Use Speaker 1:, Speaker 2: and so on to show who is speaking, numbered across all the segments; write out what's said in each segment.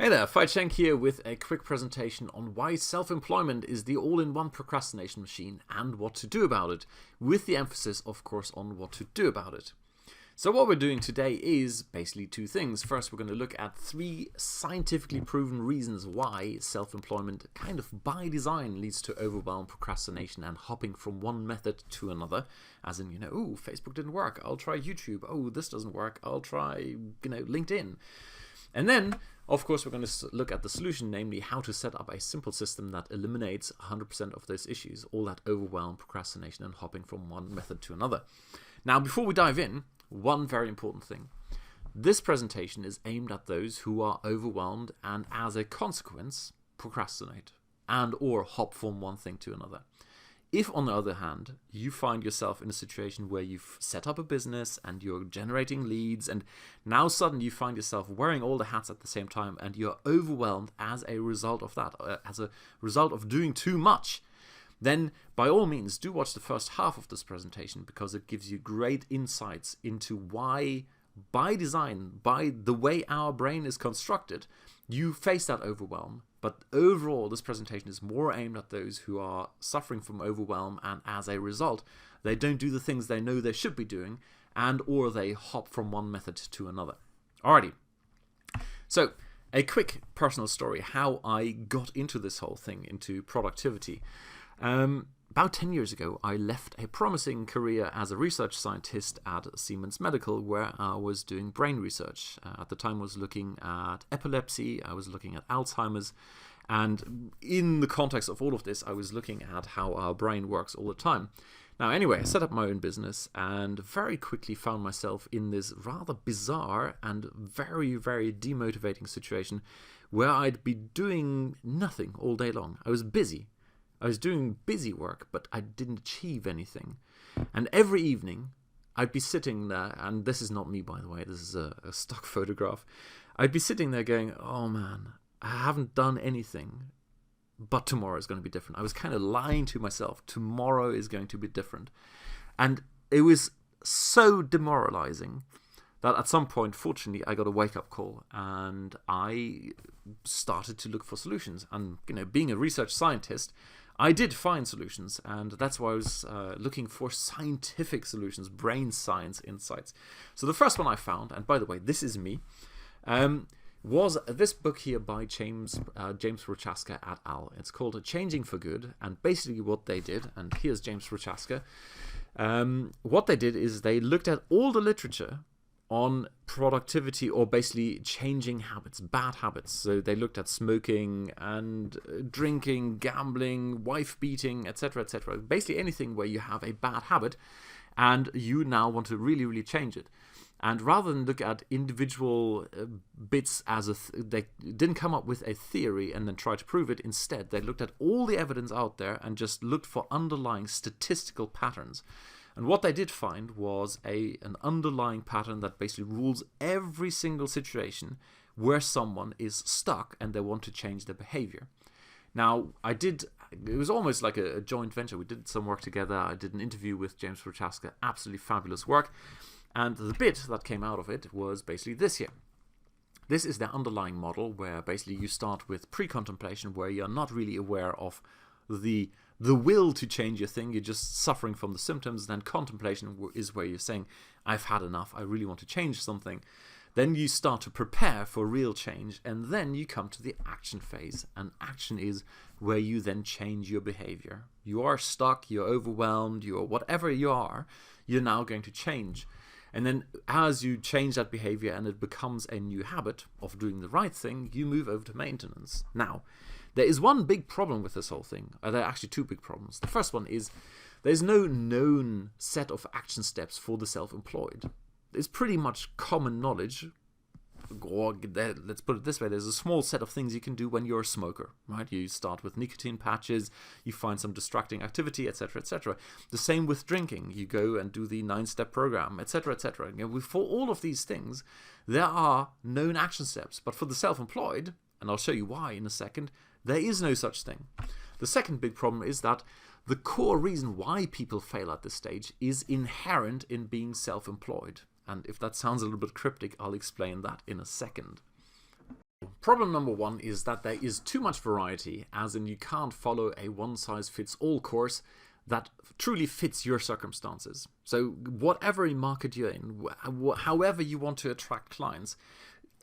Speaker 1: Hey there, Fai Cheng here with a quick presentation on why self-employment is the all-in-one procrastination machine and what to do about it, with the emphasis, of course, on what to do about it. So what we're doing today is basically two things. First, we're going to look at 3 scientifically proven reasons why self-employment kind of by design leads to overwhelm, procrastination, and hopping from one method to another. As in, oh, Facebook didn't work, I'll try YouTube. Oh, this doesn't work, I'll try, LinkedIn. And then, of course, we're going to look at the solution, namely how to set up a simple system that eliminates 100% of those issues, all that overwhelm, procrastination, and hopping from one method to another. Now, before we dive in, one very important thing. This presentation is aimed at those who are overwhelmed and, as a consequence, procrastinate and or hop from one thing to another. If, on the other hand, you find yourself in a situation where you've set up a business and you're generating leads and now suddenly you find yourself wearing all the hats at the same time and you're overwhelmed as a result of that, as a result of doing too much, then by all means do watch the first half of this presentation, because it gives you great insights into why, by design, by the way our brain is constructed, you face that overwhelm. But overall, this presentation is more aimed at those who are suffering from overwhelm and, as a result, they don't do the things they know they should be doing and or they hop from one method to another. Alrighty. So, a quick personal story, how I got into this whole thing, into productivity. About 10 years ago, I left a promising career as a research scientist at Siemens Medical, where I was doing brain research. At the time, I was looking at epilepsy, I was looking at Alzheimer's, and in the context of all of this, I was looking at how our brain works all the time. Now, anyway, I set up my own business and very quickly found myself in this rather bizarre and very, very demotivating situation where I'd be doing nothing all day long. I was busy. I was doing busy work, but I didn't achieve anything. And every evening, I'd be sitting there, and this is not me, by the way, this is a stock photograph. I'd be sitting there going, oh man, I haven't done anything, but tomorrow is going to be different. I was kind of lying to myself, tomorrow is going to be different. And it was so demoralizing that at some point, fortunately, I got a wake-up call, and I started to look for solutions. And, being a research scientist, I did find solutions, and that's why I was looking for scientific solutions, brain science insights. So the first one I found, and by the way, this is me, was this book here by James Prochaska et al. It's called Changing for Good, and basically what they did, and here's James Prochaska, what they did is they looked at all the literature on productivity, or basically changing habits, bad habits. So they looked at smoking and drinking, gambling, wife beating, etc., etc. Basically anything where you have a bad habit and you now want to really, really change it. And rather than look at individual bits they didn't come up with a theory and then try to prove it. Instead, they looked at all the evidence out there and just looked for underlying statistical patterns. And what they did find was an underlying pattern that basically rules every single situation where someone is stuck and they want to change their behavior. Now, it was almost like a joint venture. We did some work together. I did an interview with James Prochaska, absolutely fabulous work. And the bit that came out of it was basically this here. This is the underlying model where basically you start with pre-contemplation, where you're not really aware of the will to change your thing, you're just suffering from the symptoms. Then contemplation is where you're saying, I've had enough, I really want to change something. Then you start to prepare for real change, and then you come to the action phase. And action is where you then change your behavior. You are stuck, you're overwhelmed, you're whatever you are, you're now going to change. And then as you change that behavior and it becomes a new habit of doing the right thing, you move over to maintenance. Now, there is one big problem with this whole thing. There are actually 2 big problems. The first one is there's no known set of action steps for the self-employed. It's pretty much common knowledge, or let's put it this way, there's a small set of things you can do when you're a smoker, right? You start with nicotine patches, you find some distracting activity, etc., etc. The same with drinking. You go and do the 9-step program, etc., etc. For all of these things, there are known action steps. But for the self-employed, and I'll show you why in a second, there is no such thing. The second big problem is that the core reason why people fail at this stage is inherent in being self-employed. And if that sounds a little bit cryptic, I'll explain that in a second. Problem number one is that there is too much variety, as in you can't follow a one-size-fits-all course that truly fits your circumstances. So whatever market you're in, however you want to attract clients,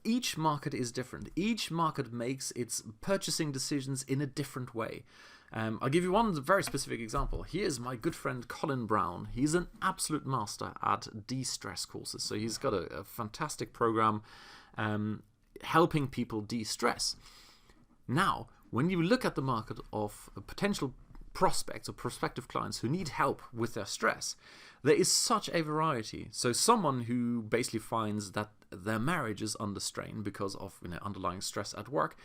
Speaker 1: each market is different. Each market makes its purchasing decisions in a different way. I'll give you one very specific example. Here's my good friend Colin Brown. He's an absolute master at de-stress courses. So he's got a fantastic program helping people de-stress. Now, when you look at the market of potential prospects or prospective clients who need help with their stress, there is such a variety. So someone who basically finds that their marriage is under strain because of underlying stress at work,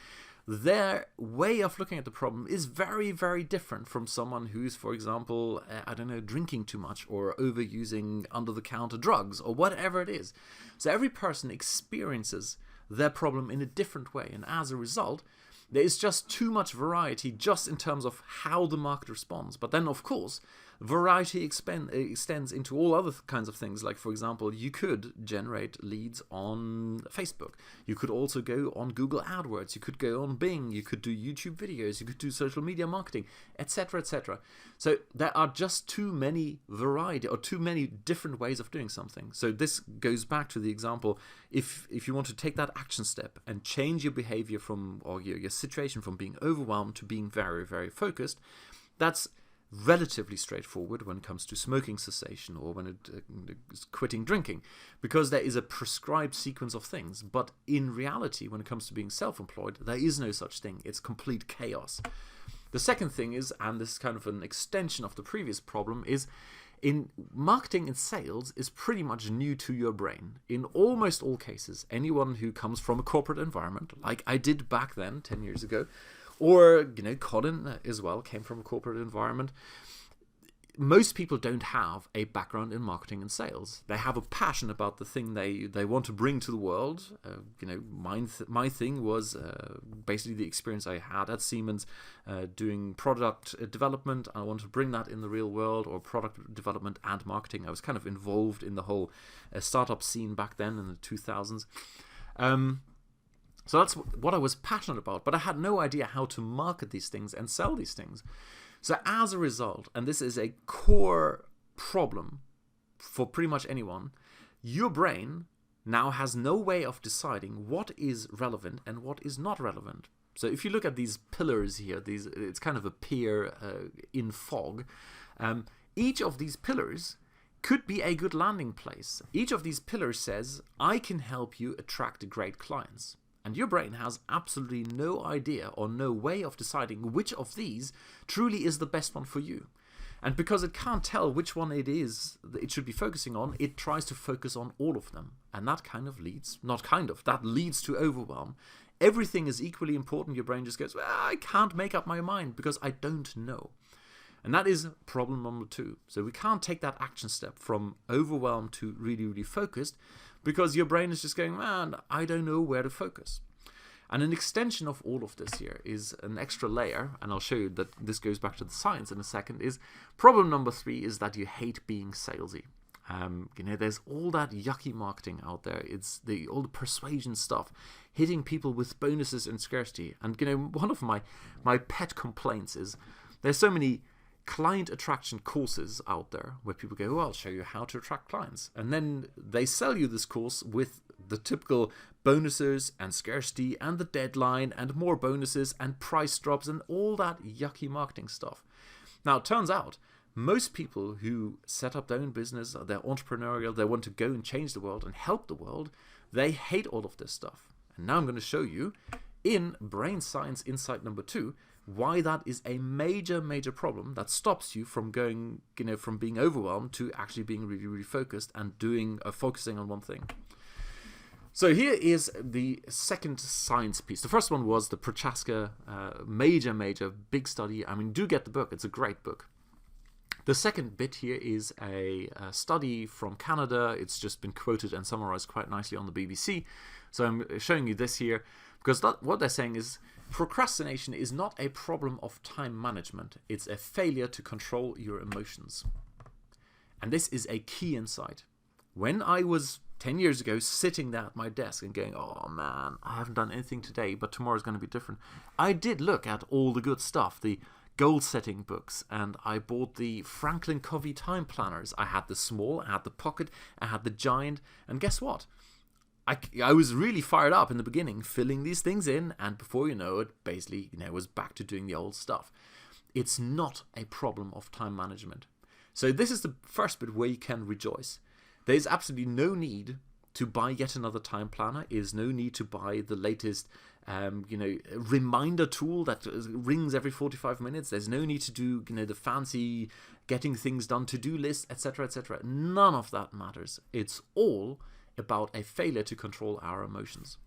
Speaker 1: their way of looking at the problem is very, very different from someone who's, for example, drinking too much or overusing under-the-counter drugs or whatever it is. So every person experiences their problem in a different way, and as a result, there is just too much variety just in terms of how the market responds. But then, of course, variety extends into all other kinds of things. Like, for example, you could generate leads on Facebook. You could also go on Google AdWords. You could go on Bing. You could do YouTube videos. You could do social media marketing, etc., etc. So there are just too many variety or too many different ways of doing something. So this goes back to the example, if you want to take that action step and change your behavior from, or your situation from being overwhelmed to being very, very focused, that's relatively straightforward when it comes to smoking cessation or when it's quitting drinking, because there is a prescribed sequence of things. But in reality, when it comes to being self-employed, there is no such thing. It's complete chaos. The second thing is, and this is kind of an extension of the previous problem, is in marketing and sales is pretty much new to your brain. In almost all cases, anyone who comes from a corporate environment, like I did back then, 10 years ago, or, Colin as well came from a corporate environment. Most people don't have a background in marketing and sales. They have a passion about the thing they want to bring to the world. My thing was basically the experience I had at Siemens doing product development. I want to bring that in the real world, or product development and marketing. I was kind of involved in the whole startup scene back then in the 2000s. So that's what I was passionate about, but I had no idea how to market these things and sell these things. So as a result, and this is a core problem for pretty much anyone, your brain now has no way of deciding what is relevant and what is not relevant. So if you look at these pillars here, it's kind of a pier in fog. Each of these pillars could be a good landing place. Each of these pillars says, I can help you attract great clients. And your brain has absolutely no idea or no way of deciding which of these truly is the best one for you. And because it can't tell which one it is that it should be focusing on, it tries to focus on all of them. And that that leads to overwhelm. Everything is equally important. Your brain just goes, well, I can't make up my mind because I don't know. And that is problem number 2. So we can't take that action step from overwhelmed to really, really focused, because your brain is just going, man, I don't know where to focus. And an extension of all of this here is an extra layer, and I'll show you that this goes back to the science in a second, is problem number 3 is that you hate being salesy. There's all that yucky marketing out there. It's all the persuasion stuff, hitting people with bonuses and scarcity. And one of my pet complaints is there's so many client attraction courses out there where people go, well, I'll show you how to attract clients. And then they sell you this course with the typical bonuses and scarcity and the deadline and more bonuses and price drops and all that yucky marketing stuff. Now, it turns out most people who set up their own business, they're entrepreneurial, they want to go and change the world and help the world, they hate all of this stuff. And now I'm going to show you in Brain Science Insight number 2 why that is a major, major problem that stops you from going, from being overwhelmed to actually being really, really focused and focusing on one thing. So here is the second science piece. The first one was the Prochaska major, big study. I mean, do get the book. It's a great book. The second bit here is a study from Canada. It's just been quoted and summarized quite nicely on the BBC. So I'm showing you this here because what they're saying is procrastination is not a problem of time management. It's a failure to control your emotions. And this is a key insight. When I was 10 years ago, sitting there at my desk and going, oh man, I haven't done anything today, but tomorrow's going to be different. I did look at all the good stuff, the goal-setting books, and I bought the Franklin Covey time planners. I had the small, I had the pocket, I had the giant, and guess what? I was really fired up in the beginning, filling these things in, and before you know it, basically, was back to doing the old stuff. It's not a problem of time management. So this is the first bit where you can rejoice. There's absolutely no need to buy yet another time planner. There's no need to buy the latest, reminder tool that rings every 45 minutes. There's no need to do, the fancy getting things done to-do list, etc., etc. None of that matters. It's all about a failure to control our emotions.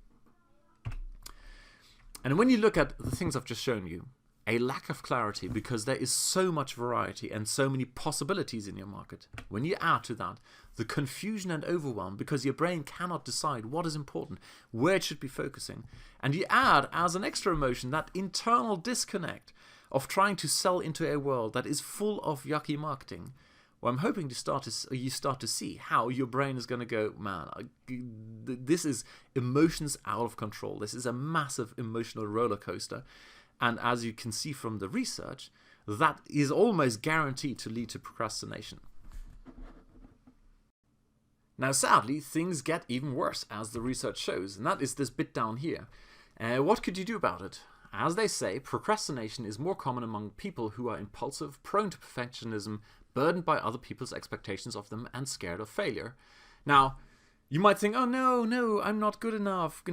Speaker 1: And when you look at the things I've just shown you, a lack of clarity because there is so much variety and so many possibilities in your market. When you add to that the confusion and overwhelm because your brain cannot decide what is important, where it should be focusing, and you add as an extra emotion that internal disconnect of trying to sell into a world that is full of yucky marketing, well, I'm hoping you start to see how your brain is going to go, man, this is emotions out of control. This is a massive emotional roller coaster. And as you can see from the research, that is almost guaranteed to lead to procrastination. Now, sadly, things get even worse, as the research shows, and that is this bit down here. What could you do about it? As they say, procrastination is more common among people who are impulsive, prone to perfectionism, burdened by other people's expectations of them, and scared of failure. Now, you might think, oh no, I'm not good enough,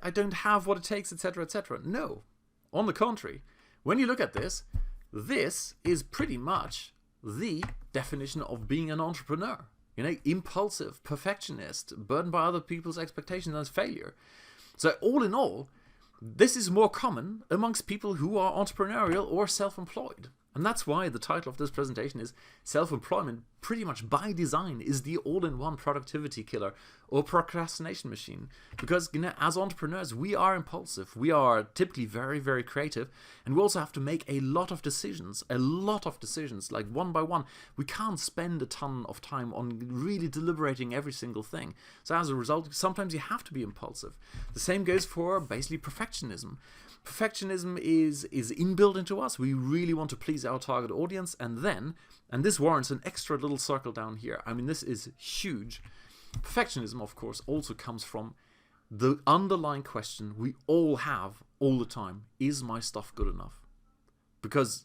Speaker 1: I don't have what it takes, etc., etc. No, on the contrary, when you look at this is pretty much the definition of being an entrepreneur. Impulsive, perfectionist, burdened by other people's expectations and failure. So all in all, this is more common amongst people who are entrepreneurial or self-employed. And that's why the title of this presentation is Self-Employment, pretty much by design, is the all-in-one productivity killer or procrastination machine. Because as entrepreneurs, we are impulsive. We are typically very, very creative. And we also have to make a lot of decisions, like one by one. We can't spend a ton of time on really deliberating every single thing. So as a result, sometimes you have to be impulsive. The same goes for basically perfectionism. Perfectionism is inbuilt into us. We really want to please our target audience, and this warrants an extra little circle down here. I mean, this is huge. Perfectionism, of course, also comes from the underlying question we all have all the time: is my stuff good enough? Because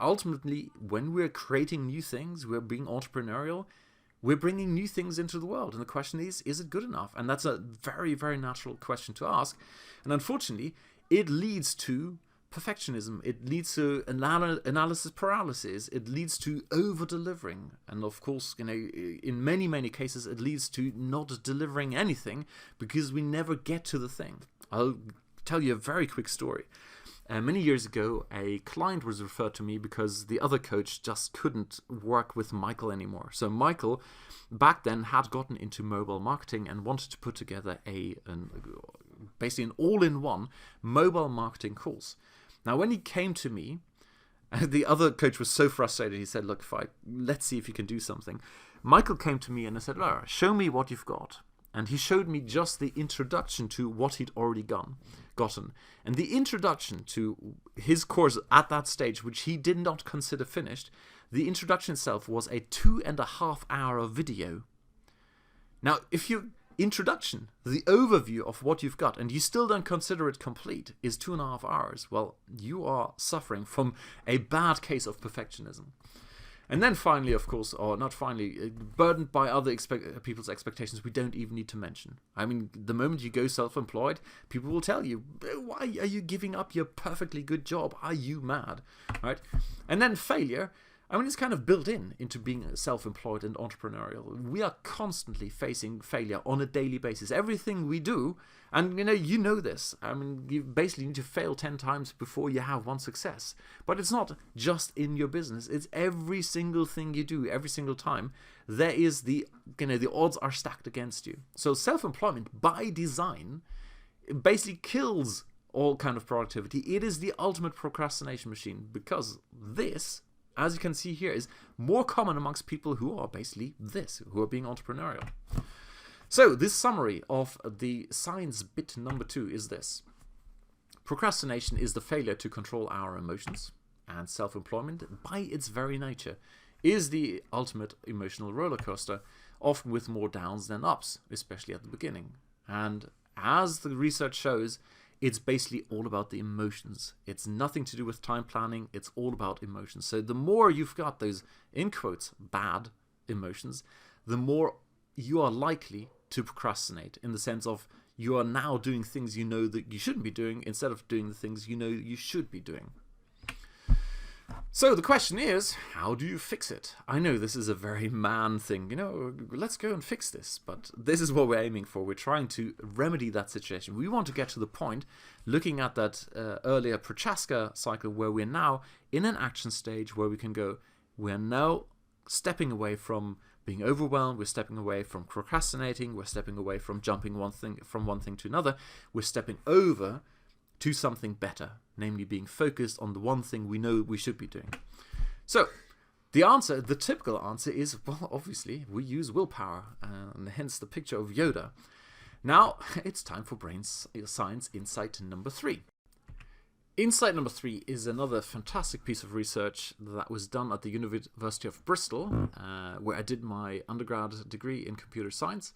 Speaker 1: ultimately, when we're creating new things, we're being entrepreneurial, we're bringing new things into the world, and the question is it good enough? And that's a very, very natural question to ask. And unfortunately, it leads to perfectionism. It leads to analysis paralysis. It leads to over-delivering. And of course, in many, many cases, it leads to not delivering anything because we never get to the thing. I'll tell you a very quick story. Many years ago, a client was referred to me because the other coach just couldn't work with Michael anymore. So Michael, back then, had gotten into mobile marketing and wanted to put together basically an all-in-one mobile marketing course. Now, when he came to me, the other coach was so frustrated, he said, look, let's see if you can do something. Michael came to me and I said, Laura, show me what you've got. And he showed me just the introduction to what he'd already gotten. And the introduction to his course at that stage, which he did not consider finished, the introduction itself was a 2.5 hour video. Now, if you introduction, the overview of what you've got, and you still don't consider it complete, is 2.5 hours, well, you are suffering from a bad case of perfectionism. And then finally, of course, or not finally, burdened by other people's expectations we don't even need to mention. I mean, the moment you go self-employed, people will tell you, why are you giving up your perfectly good job? Are you mad? Right? And then failure, I mean, it's kind of built into being self-employed and entrepreneurial. We are constantly facing failure on a daily basis. Everything we do, and you know this. I mean, you basically need to fail 10 times before you have one success. But it's not just in your business. It's every single thing you do, every single time. There is the odds are stacked against you. So self-employment, by design, basically kills all kind of productivity. It is the ultimate procrastination machine because this, as you can see here, is more common amongst people who are basically who are being entrepreneurial. So this summary of the science bit number 2 is this. Procrastination is the failure to control our emotions, and self-employment, by its very nature, is the ultimate emotional roller coaster, often with more downs than ups, especially at the beginning. And as the research shows, it's basically all about the emotions. It's nothing to do with time planning, it's all about emotions. So the more you've got those, in quotes, bad emotions, the more you are likely to procrastinate, in the sense of you are now doing things you know that you shouldn't be doing instead of doing the things you know you should be doing. So the question is, how do you fix it? I know this is a very man thing, let's go and fix this, but this is what we're aiming for. We're trying to remedy that situation. We want to get to the point, looking at that earlier Prochaska cycle, where we're now in an action stage where we can go, we're now stepping away from being overwhelmed, we're stepping away from procrastinating, we're stepping away from jumping from one thing to another, we're stepping over to something better, namely being focused on the one thing we know we should be doing. So the typical answer is, well, obviously we use willpower, and hence the picture of Yoda. Now it's time for brain science insight number 3. Insight number 3 is another fantastic piece of research that was done at the University of Bristol, where I did my undergrad degree in computer science.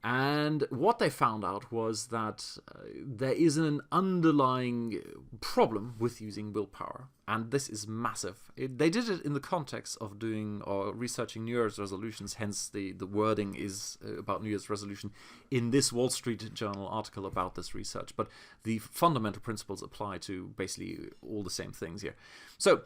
Speaker 1: And what they found out was that there is an underlying problem with using willpower, and this is massive. They did it in the context of doing or researching New Year's resolutions, hence the wording is about New Year's resolution in this Wall Street Journal article about this research, but the fundamental principles apply to basically all the same things here. So,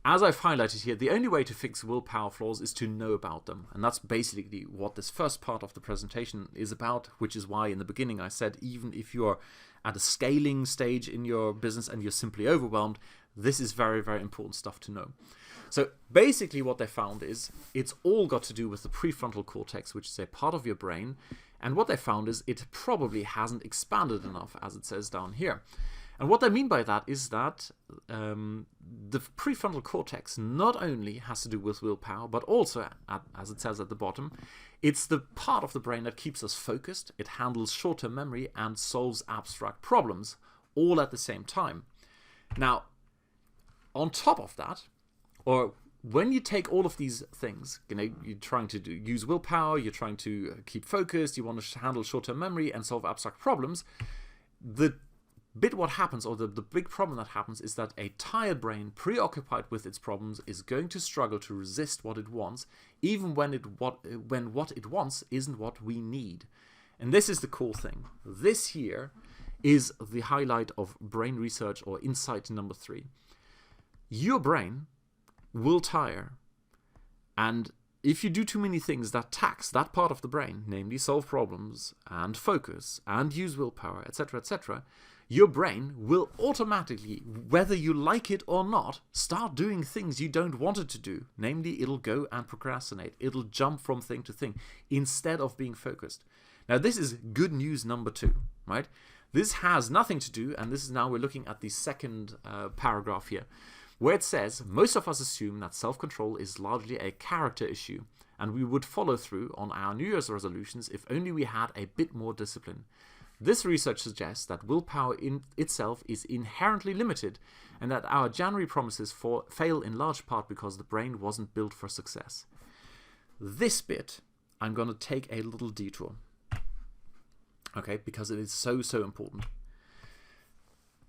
Speaker 1: as I've highlighted here, the only way to fix willpower flaws is to know about them. And that's basically what this first part of the presentation is about, which is why in the beginning I said, even if you are at a scaling stage in your business and you're simply overwhelmed, this is very, very important stuff to know. So basically what they found is it's all got to do with the prefrontal cortex, which is a part of your brain. And what they found is it probably hasn't expanded enough, as it says down here. And what I mean by that is that the prefrontal cortex not only has to do with willpower, but also, as it says at the bottom, it's the part of the brain that keeps us focused, it handles short-term memory, and solves abstract problems, all at the same time. Now, on top of that, or when you take all of these things, you're trying to use willpower, you're trying to keep focused, you want to handle short-term memory and solve abstract problems, what happens, or the big problem that happens, is that a tired brain, preoccupied with its problems, is going to struggle to resist what it wants, even when what it wants isn't what we need. And this is the cool thing. This here is the highlight of brain research, or insight number 3. Your brain will tire, and if you do too many things that tax that part of the brain, namely solve problems and focus and use willpower, etc., etc., your brain will automatically, whether you like it or not, start doing things you don't want it to do. Namely, it'll go and procrastinate. It'll jump from thing to thing instead of being focused. Now, this is good news number 2, right? This has nothing to do, and this is now we're looking at the second paragraph here, where it says, most of us assume that self-control is largely a character issue, and we would follow through on our New Year's resolutions if only we had a bit more discipline. This research suggests that willpower in itself is inherently limited, and that our January promises fail in large part because the brain wasn't built for success. This bit, I'm going to take a little detour, okay, because it is so, so important.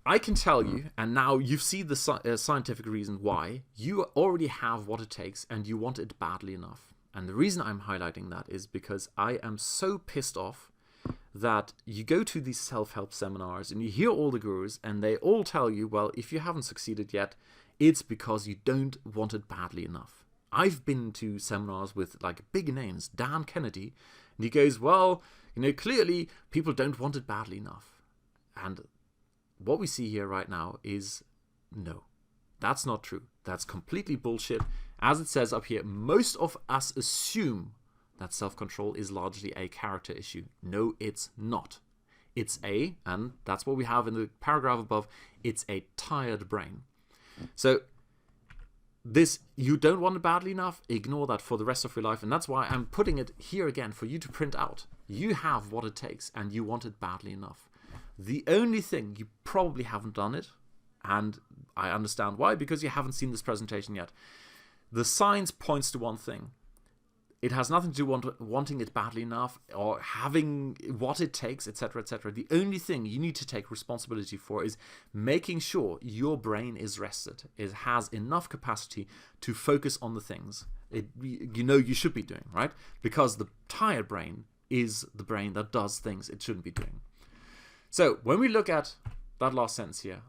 Speaker 1: I can tell you, and now you've seen the scientific reason why, you already have what it takes and you want it badly enough. And the reason I'm highlighting that is because I am so pissed off that you go to these self-help seminars and you hear all the gurus and they all tell you, well, if you haven't succeeded yet, it's because you don't want it badly enough. I've been to seminars with like big names, Dan Kennedy, and he goes, well, clearly people don't want it badly enough. And what we see here right now is no, that's not true. That's completely bullshit. As it says up here, most of us assume that self-control is largely a character issue. No, it's not. It's and that's what we have in the paragraph above, it's a tired brain. So this, you don't want it badly enough, ignore that for the rest of your life. And that's why I'm putting it here again for you to print out. You have what it takes and you want it badly enough. The only thing, you probably haven't done it, and I understand why, because you haven't seen this presentation yet. The science points to one thing. It has nothing to do with wanting it badly enough or having what it takes, etc., etc. The only thing you need to take responsibility for is making sure your brain is rested. It has enough capacity to focus on the things you should be doing, right? Because the tired brain is the brain that does things it shouldn't be doing. So when we look at that last sentence here,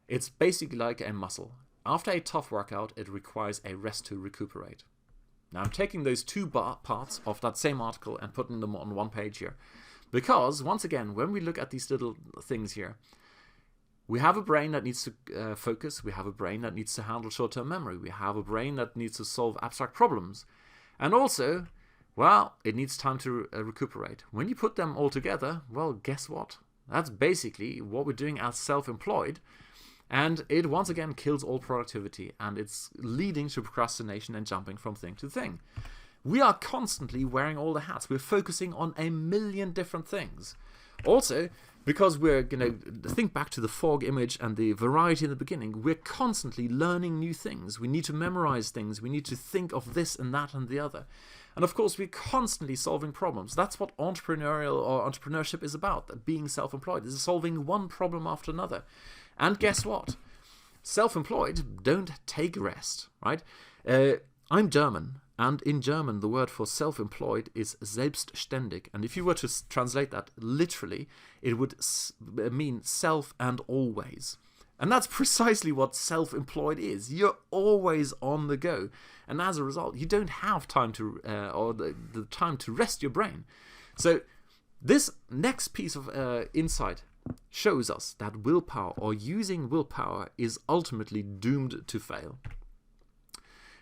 Speaker 1: it's basically like a muscle. After a tough workout, it requires a rest to recuperate. Now I'm taking those two parts of that same article and putting them on one page here. Because, once again, when we look at these little things here, we have a brain that needs to focus. We have a brain that needs to handle short-term memory. We have a brain that needs to solve abstract problems. And also, well, it needs time to recuperate. When you put them all together, well, guess what? That's basically what we're doing as self-employed. And it once again kills all productivity, and it's leading to procrastination and jumping from thing to thing. We are constantly wearing all the hats. We're focusing on a million different things. Also, because we're going to think back to the fog image and the variety in the beginning, we're constantly learning new things. We need to memorize things. We need to think of this and that and the other. And of course, we're constantly solving problems. That's what entrepreneurship is about, being self-employed. It's solving one problem after another. And guess what? Self-employed don't take rest, right? I'm German, and in German the word for self-employed is selbstständig. And if you were to translate that literally, it would mean self and always. And that's precisely what self-employed is. You're always on the go. And as a result, you don't have time to, or the time to rest your brain. So this next piece of insight shows us that willpower, or using willpower, is ultimately doomed to fail.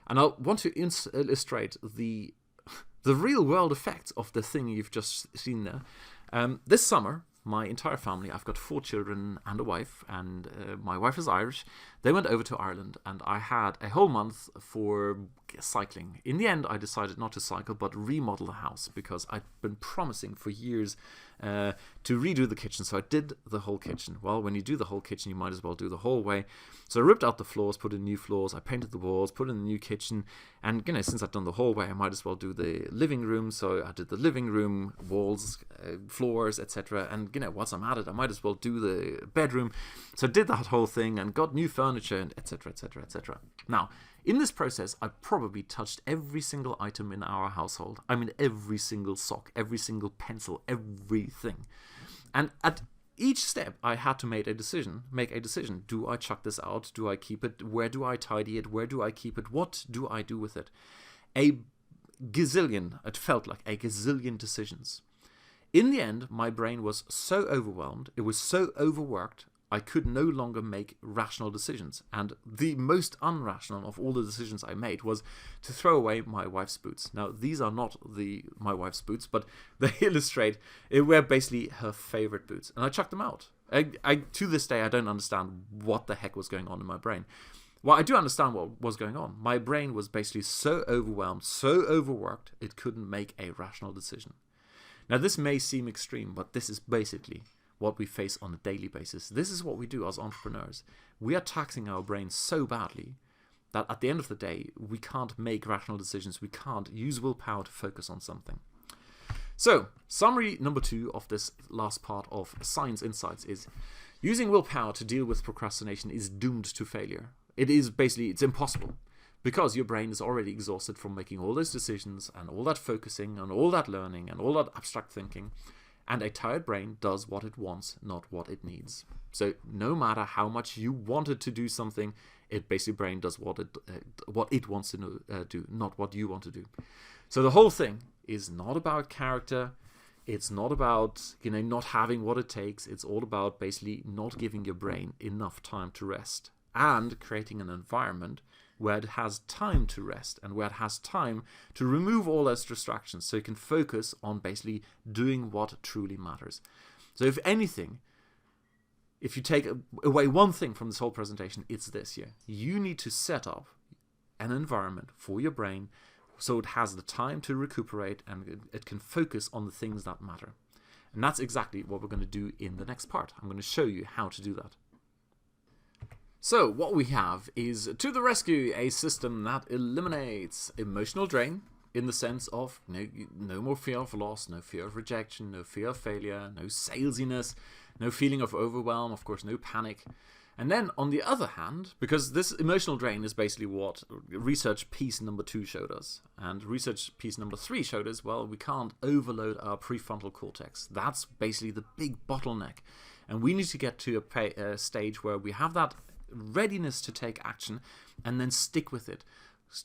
Speaker 1: And I want to illustrate the real world effects of the thing you've just seen there. This summer, my entire family, I've got 4 children and a wife, and my wife is Irish. They went over to Ireland, and I had a whole month for cycling. In the end, I decided not to cycle, but remodel the house, because I'd been promising for years to redo the kitchen. So I did the whole kitchen. Well, when you do the whole kitchen, you might as well do the whole way. So I ripped out the floors, put in new floors, I painted the walls, put in the new kitchen, and since I've done the whole way, I might as well do the living room. So I did the living room, walls, floors, etc. And once I'm at it, I might as well do the bedroom. So I did that whole thing and got new furniture, and etc., etc., etc. Now, in this process, I probably touched every single item in our household. I mean, every single sock, every single pencil, everything. And at each step, I had to make a decision. Do I chuck this out? Do I keep it? Where do I tidy it? Where do I keep it? What do I do with it? It felt like a gazillion decisions. In the end, my brain was so overwhelmed, it was so overworked, I could no longer make rational decisions. And the most unrational of all the decisions I made was to throw away my wife's boots. Now, these are not my wife's boots, but they illustrate, it were basically her favorite boots. And I chucked them out. To this day, I don't understand what the heck was going on in my brain. Well, I do understand what was going on. My brain was basically so overwhelmed, so overworked, it couldn't make a rational decision. Now, this may seem extreme, but this is basically what we face on a daily basis. This is what we do as entrepreneurs. We are taxing our brains so badly that at the end of the day, we can't make rational decisions. We can't use willpower to focus on something. So, summary number 2 of this last part of Science Insights is using willpower to deal with procrastination is doomed to failure. It's impossible, because your brain is already exhausted from making all those decisions and all that focusing and all that learning and all that abstract thinking. And a tired brain does what it wants, not what it needs. So no matter how much you wanted to do something, brain does what it wants to do, not what you want to do. So the whole thing is not about character. It's not about not having what it takes. It's all about basically not giving your brain enough time to rest and creating an environment where it has time to rest and where it has time to remove all those distractions so you can focus on basically doing what truly matters. So if anything, if you take away one thing from this whole presentation, it's this here. You need to set up an environment for your brain so it has the time to recuperate and it can focus on the things that matter. And that's exactly what we're going to do in the next part. I'm going to show you how to do that. So what we have is, to the rescue, a system that eliminates emotional drain, in the sense of no more fear of loss, no fear of rejection, no fear of failure, no salesiness, no feeling of overwhelm, of course, no panic. And then on the other hand, because this emotional drain is basically what research piece number 2 showed us, and research piece number 3 showed us, well, we can't overload our prefrontal cortex. That's basically the big bottleneck. And we need to get to a stage where we have that readiness to take action and then stick with it.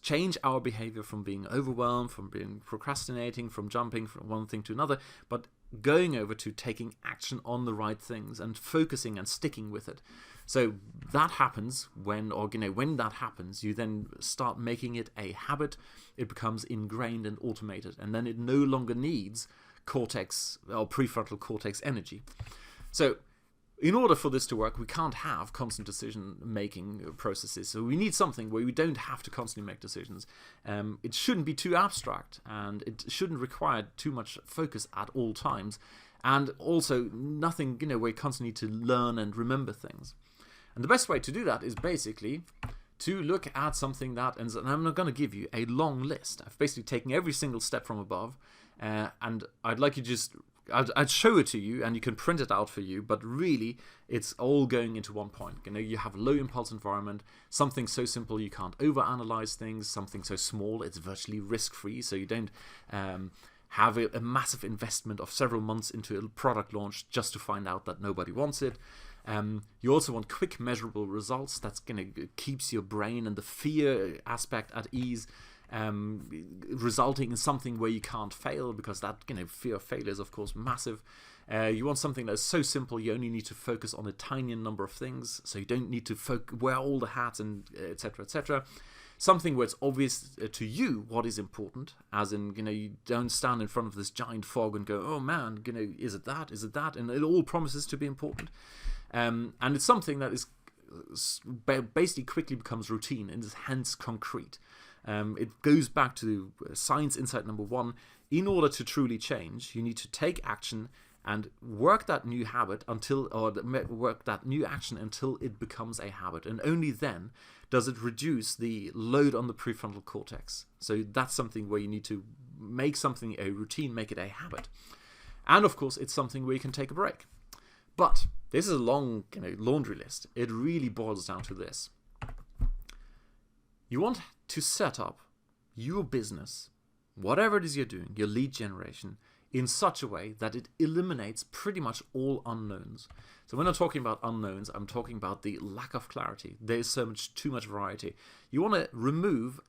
Speaker 1: Change our behavior from being overwhelmed, from being procrastinating, from jumping from one thing to another, but going over to taking action on the right things and focusing and sticking with it. So that happens when that happens, you then start making it a habit. It becomes ingrained and automated, and then it no longer needs cortex or prefrontal cortex energy. So in order for this to work, we can't have constant decision-making processes. So we need something where we don't have to constantly make decisions. It shouldn't be too abstract, and it shouldn't require too much focus at all times. And also nothing, where you constantly need to learn and remember things. And the best way to do that is basically to look at something that, and I'm not going to give you a long list. I've basically taken every single step from above, and I'd like you I'd show it to you and you can print it out for you, but really it's all going into one point. You have a low impulse environment, something so simple you can't overanalyze things, something so small it's virtually risk-free, so you don't have a massive investment of several months into a product launch just to find out that nobody wants it. You also want quick measurable results. That's keeps your brain and the fear aspect at ease. Resulting in something where you can't fail, because that fear of failure is of course massive. You want something that's so simple you only need to focus on a tiny number of things, so you don't need to wear all the hats and etc. etc. Something where it's obvious to you what is important, as in you don't stand in front of this giant fog and go, oh man, is it that, and it all promises to be important. And it's something that is basically quickly becomes routine and is hence concrete. It goes back to science insight number 1. In order to truly change, you need to take action and work that new habit until it becomes a habit, and only then does it reduce the load on the prefrontal cortex. So that's something where you need to make something a routine, make it a habit, and of course it's something where you can take a break. But this is a long laundry list. It really boils down to this. You want to set up your business, whatever it is you're doing, your lead generation, in such a way that it eliminates pretty much all unknowns. So when I'm talking about unknowns, I'm talking about the lack of clarity. There's too much variety. You want to remove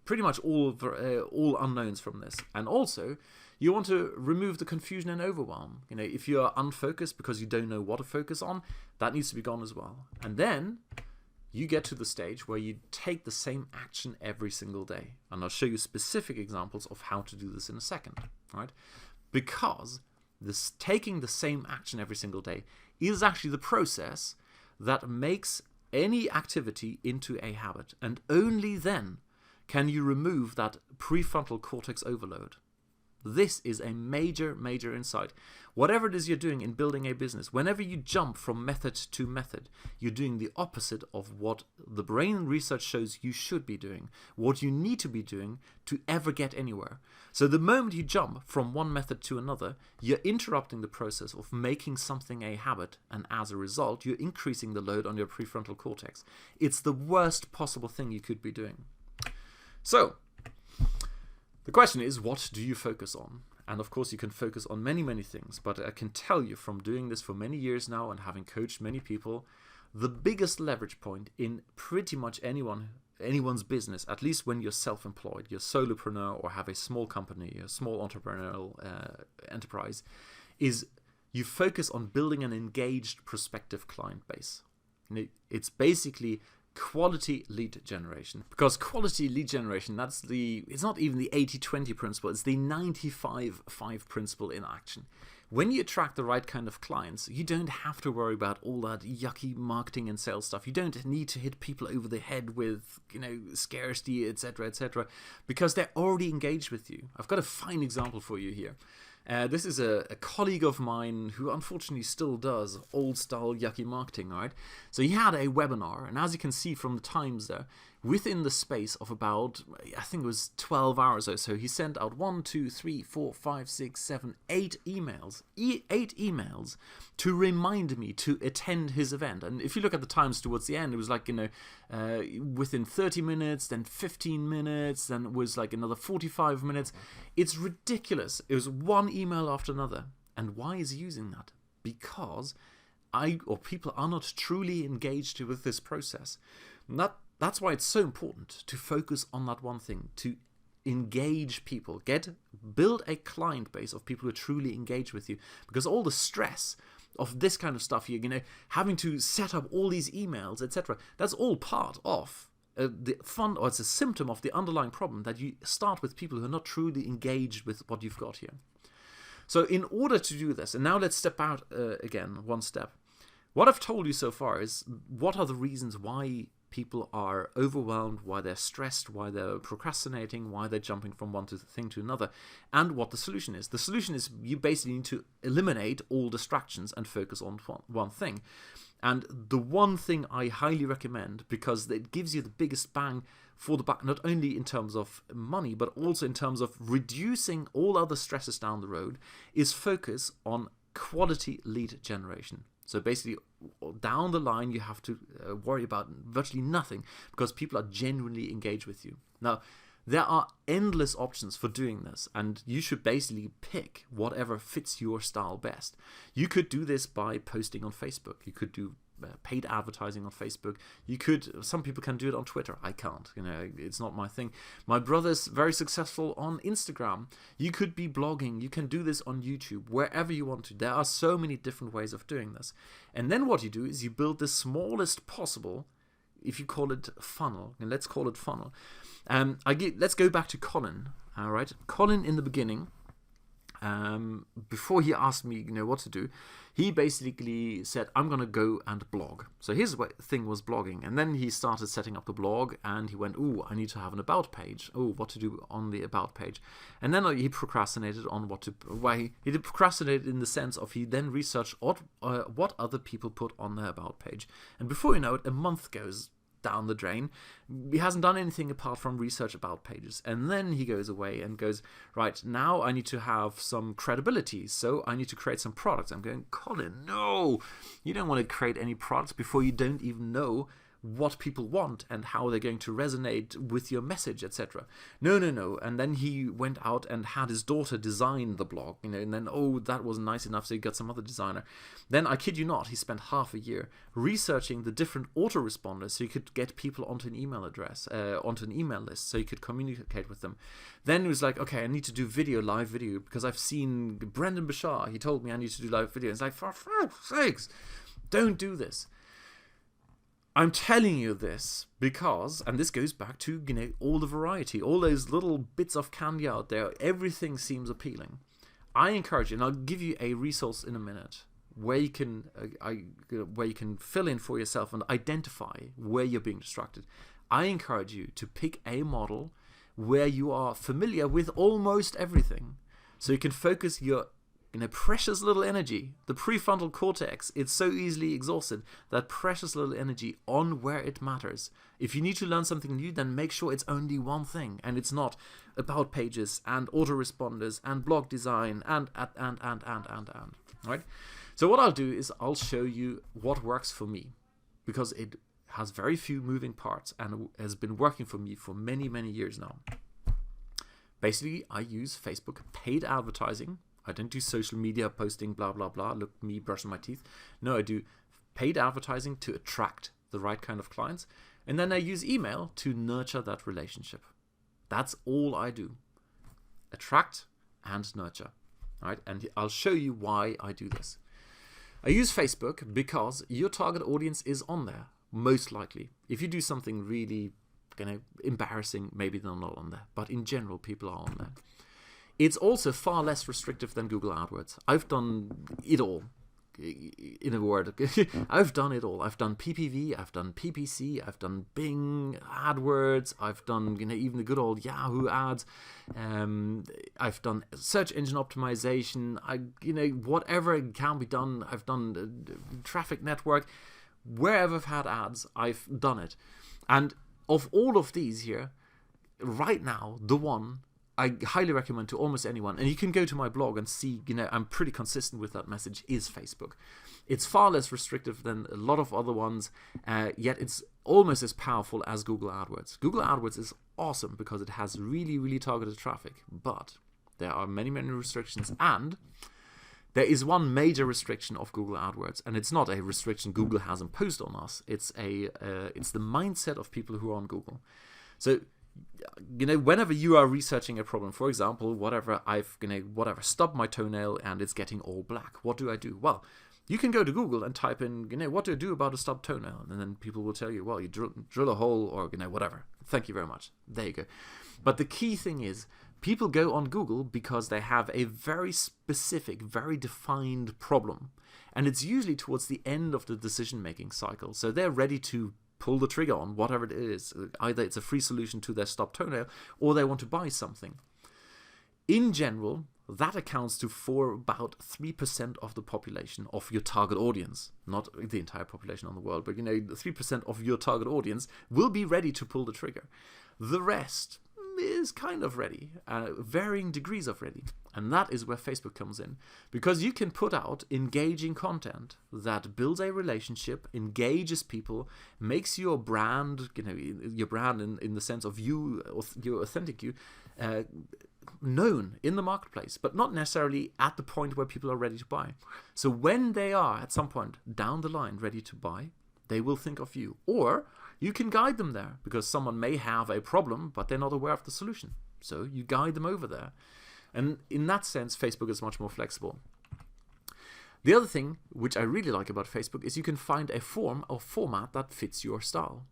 Speaker 1: pretty much all unknowns from this. And also, you want to remove the confusion and overwhelm. If you are unfocused because you don't know what to focus on, that needs to be gone as well. And then you get to the stage where you take the same action every single day. And I'll show you specific examples of how to do this in a second, right? Because this taking the same action every single day is actually the process that makes any activity into a habit. And only then can you remove that prefrontal cortex overload. This is a major, major insight. Whatever it is you're doing in building a business, whenever you jump from method to method, you're doing the opposite of what the brain research shows you should be doing, what you need to be doing to ever get anywhere. So the moment you jump from one method to another, you're interrupting the process of making something a habit, and as a result, you're increasing the load on your prefrontal cortex. It's the worst possible thing you could be doing. So, the question is, what do you focus on? And of course, you can focus on many, many things, but I can tell you from doing this for many years now and having coached many people, the biggest leverage point in pretty much anyone's business, at least when you're self-employed, you're a solopreneur or have a small company, a small entrepreneurial enterprise, is you focus on building an engaged prospective client base. It's basically quality lead generation, because quality lead generation, it's not even the 80-20 principle, it's the 95-5 principle in action. when you attract the right kind of clients, you don't have to worry about all that yucky marketing and sales stuff. You don't need to hit people over the head with, scarcity, etc., because they're already engaged with you. I've got a fine example for you here. This is a colleague of mine who unfortunately still does old style yucky marketing, right? So he had a webinar, and as you can see from the times there, within the space of about, I think it was 12 hours or so, he sent out 1, 2, 3, 4, 5, 6, 7, 8 emails. 8 emails to remind me to attend his event. And if you look at the times towards the end, it was like, within 30 minutes, then 15 minutes, then it was like another 45 minutes. It's ridiculous. It was one email after another. And why is he using that? Because people are not truly engaged with this process. That's why it's so important to focus on that one thing, to engage people, build a client base of people who truly engage with you, because all the stress of this kind of stuff, having to set up all these emails, etc., that's all part of the fun, or it's a symptom of the underlying problem that you start with people who are not truly engaged with what you've got here. So in order to do this, and now let's step out again, one step. What I've told you so far is what are the reasons why people are overwhelmed, why they're stressed, why they're procrastinating, why they're jumping from one thing to another, and what the solution is. The solution is you basically need to eliminate all distractions and focus on one thing. And the one thing I highly recommend, because it gives you the biggest bang for the buck, not only in terms of money, but also in terms of reducing all other stresses down the road, is focus on quality lead generation. So basically, down the line, you have to worry about virtually nothing because people are genuinely engaged with you. Now, there are endless options for doing this, and you should basically pick whatever fits your style best. You could do this by posting on Facebook. You could do paid advertising on Facebook. Some people can do it on Twitter. I can't, it's not my thing. My brother's very successful on Instagram. You could be blogging. You can do this on YouTube, wherever you want to. There are so many different ways of doing this. And then what you do is you build the smallest possible, if you call it funnel, and let's call it funnel. Let's go back to Colin. All right, Colin in the beginning, before he asked me, what to do, he basically said, I'm going to go and blog. So his thing was blogging. And then he started setting up the blog and he went, I need to have an about page. What to do on the about page. And then he procrastinated on he did procrastinate in the sense of he then researched what other people put on their about page. And before you know it, a month goes down the drain. He hasn't done anything apart from research about pages. And then he goes away and goes, right, now I need to have some credibility, so I need to create some products. I'm going, Colin, no, you don't want to create any products before you don't even know what people want and how they're going to resonate with your message, etc. No. And then he went out and had his daughter design the blog, and then, that wasn't nice enough, so he got some other designer. Then, I kid you not, he spent half a year researching the different autoresponders so he could get people onto an email address, onto an email list, so he could communicate with them. Then he was like, okay, I need to do live video, because I've seen Brendan Bashar, he told me I need to do live video. It's like, for fuck's sakes, don't do this. I'm telling you this because, and this goes back to, all the variety, all those little bits of candy out there, everything seems appealing. I encourage you, and I'll give you a resource in a minute, where you can fill in for yourself and identify where you're being distracted. I encourage you to pick a model where you are familiar with almost everything, so you can focus your precious little energy, the prefrontal cortex, it's so easily exhausted, that precious little energy on where it matters. If you need to learn something new, then make sure it's only one thing, and it's not about pages and autoresponders and blog design and. Right? So what I'll do is I'll show you what works for me, because it has very few moving parts and has been working for me for many, many years now. Basically, I use Facebook paid advertising. I don't do social media posting, blah, blah, blah. Look, me brushing my teeth. No, I do paid advertising to attract the right kind of clients. And then I use email to nurture that relationship. That's all I do. Attract and nurture. All right? And I'll show you why I do this. I use Facebook because your target audience is on there, most likely. If you do something really embarrassing, maybe they're not on there. But in general, people are on there. It's also far less restrictive than Google AdWords. I've done it all. In a word, I've done it all. I've done PPV, I've done PPC, I've done Bing AdWords, I've done even the good old Yahoo ads. I've done search engine optimization. Whatever can be done. I've done traffic network. Wherever I've had ads, I've done it. And of all of these here, right now, the one I highly recommend to almost anyone, and you can go to my blog and see, I'm pretty consistent with that message, is Facebook. It's far less restrictive than a lot of other ones, yet it's almost as powerful as Google AdWords. Google AdWords is awesome because it has really, really targeted traffic, but there are many, many restrictions, and there is one major restriction of Google AdWords, and it's not a restriction Google has imposed on us. It's the mindset of people who are on Google. So, whenever you are researching a problem, for example, I've stubbed my toenail and it's getting all black. What do I do? Well, you can go to Google and type in, what do I do about a stubbed toenail? And then people will tell you, well, you drill a hole or, whatever. Thank you very much. There you go. But the key thing is, people go on Google because they have a very specific, very defined problem. And it's usually towards the end of the decision-making cycle. So they're ready to pull the trigger on whatever it is. Either it's a free solution to their stubbed toenail, or they want to buy something. In general, that accounts for about 3% of the population of your target audience. Not the entire population on the world, but 3% of your target audience will be ready to pull the trigger. The rest is kind of ready, varying degrees of ready. And that is where Facebook comes in, because you can put out engaging content that builds a relationship, engages people, makes your brand, your brand in the sense of your authentic you, known in the marketplace, but not necessarily at the point where people are ready to buy. So when they are at some point down the line ready to buy, they will think of you. Or you can guide them there, because someone may have a problem, but they're not aware of the solution. So you guide them over there. And in that sense, Facebook is much more flexible. The other thing, which I really like about Facebook, is you can find a form or format that fits your style.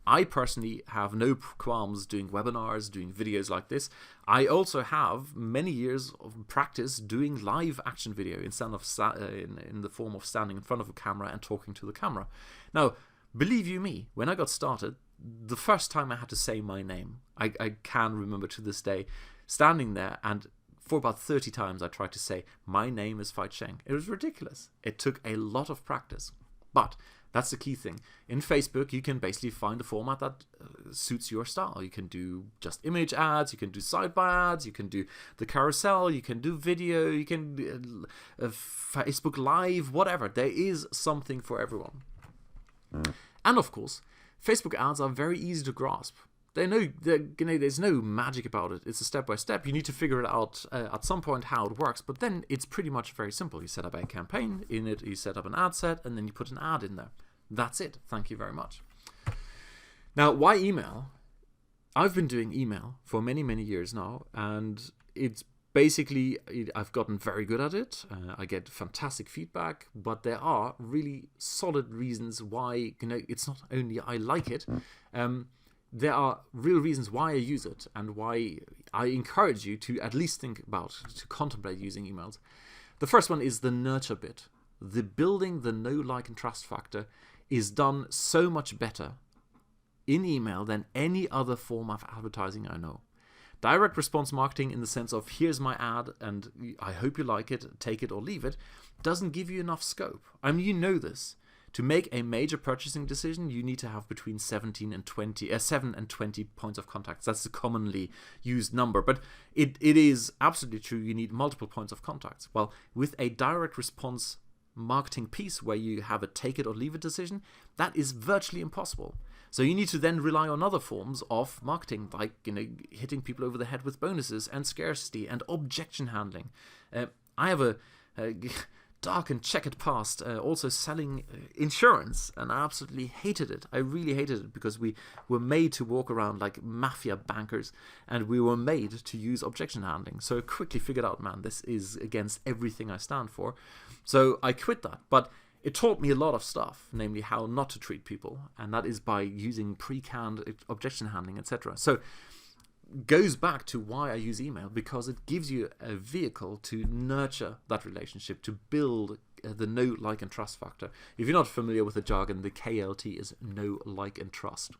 Speaker 1: I personally have no qualms doing webinars, doing videos like this. I also have many years of practice doing live action video instead of in the form of standing in front of a camera and talking to the camera. Now, believe you me, when I got started, the first time I had to say my name, I can remember to this day, standing there, and for about 30 times I tried to say, my name is Fai Cheng. It was ridiculous. It took a lot of practice. But that's the key thing. In Facebook, you can basically find a format that suits your style. You can do just image ads, you can do sidebar ads, you can do the carousel, you can do video, you can do Facebook Live, whatever. There is something for everyone. And of course, Facebook ads are very easy to grasp. There's no magic about it. It's a step-by-step. You need to figure it out at some point how it works, but then it's pretty much very simple. You set up a campaign in it, you set up an ad set, and then you put an ad in there. That's it. Thank you very much. Now, why email? I've been doing email for many, many years now, and it's basically, I've gotten very good at it. I get fantastic feedback, but there are really solid reasons why, it's not only I like it, there are real reasons why I use it and why I encourage you to at least think about, to contemplate using emails. The first one is the nurture bit. The building the know, like, and trust factor is done so much better in email than any other form of advertising I know. Direct response marketing, in the sense of here's my ad and I hope you like it, take it or leave it, doesn't give you enough scope. I mean, you know this. To make a major purchasing decision, you need to have between 7 and 20 points of contact. That's the commonly used number, but it is absolutely true. You need multiple points of contact. Well, with a direct response marketing piece where you have a take it or leave it decision, that is virtually impossible. So you need to then rely on other forms of marketing, like hitting people over the head with bonuses and scarcity and objection handling. I have a dark and checkered past, also selling insurance, and I absolutely hated it. I really hated it because we were made to walk around like mafia bankers, and we were made to use objection handling. So I quickly figured out, man, this is against everything I stand for. So I quit that, but it taught me a lot of stuff, namely how not to treat people, and that is by using pre-canned objection handling, etc. So goes back to why I use email, because it gives you a vehicle to nurture that relationship, to build the know, like, and trust factor. If you're not familiar with the jargon, the KLT is know, like, and trust.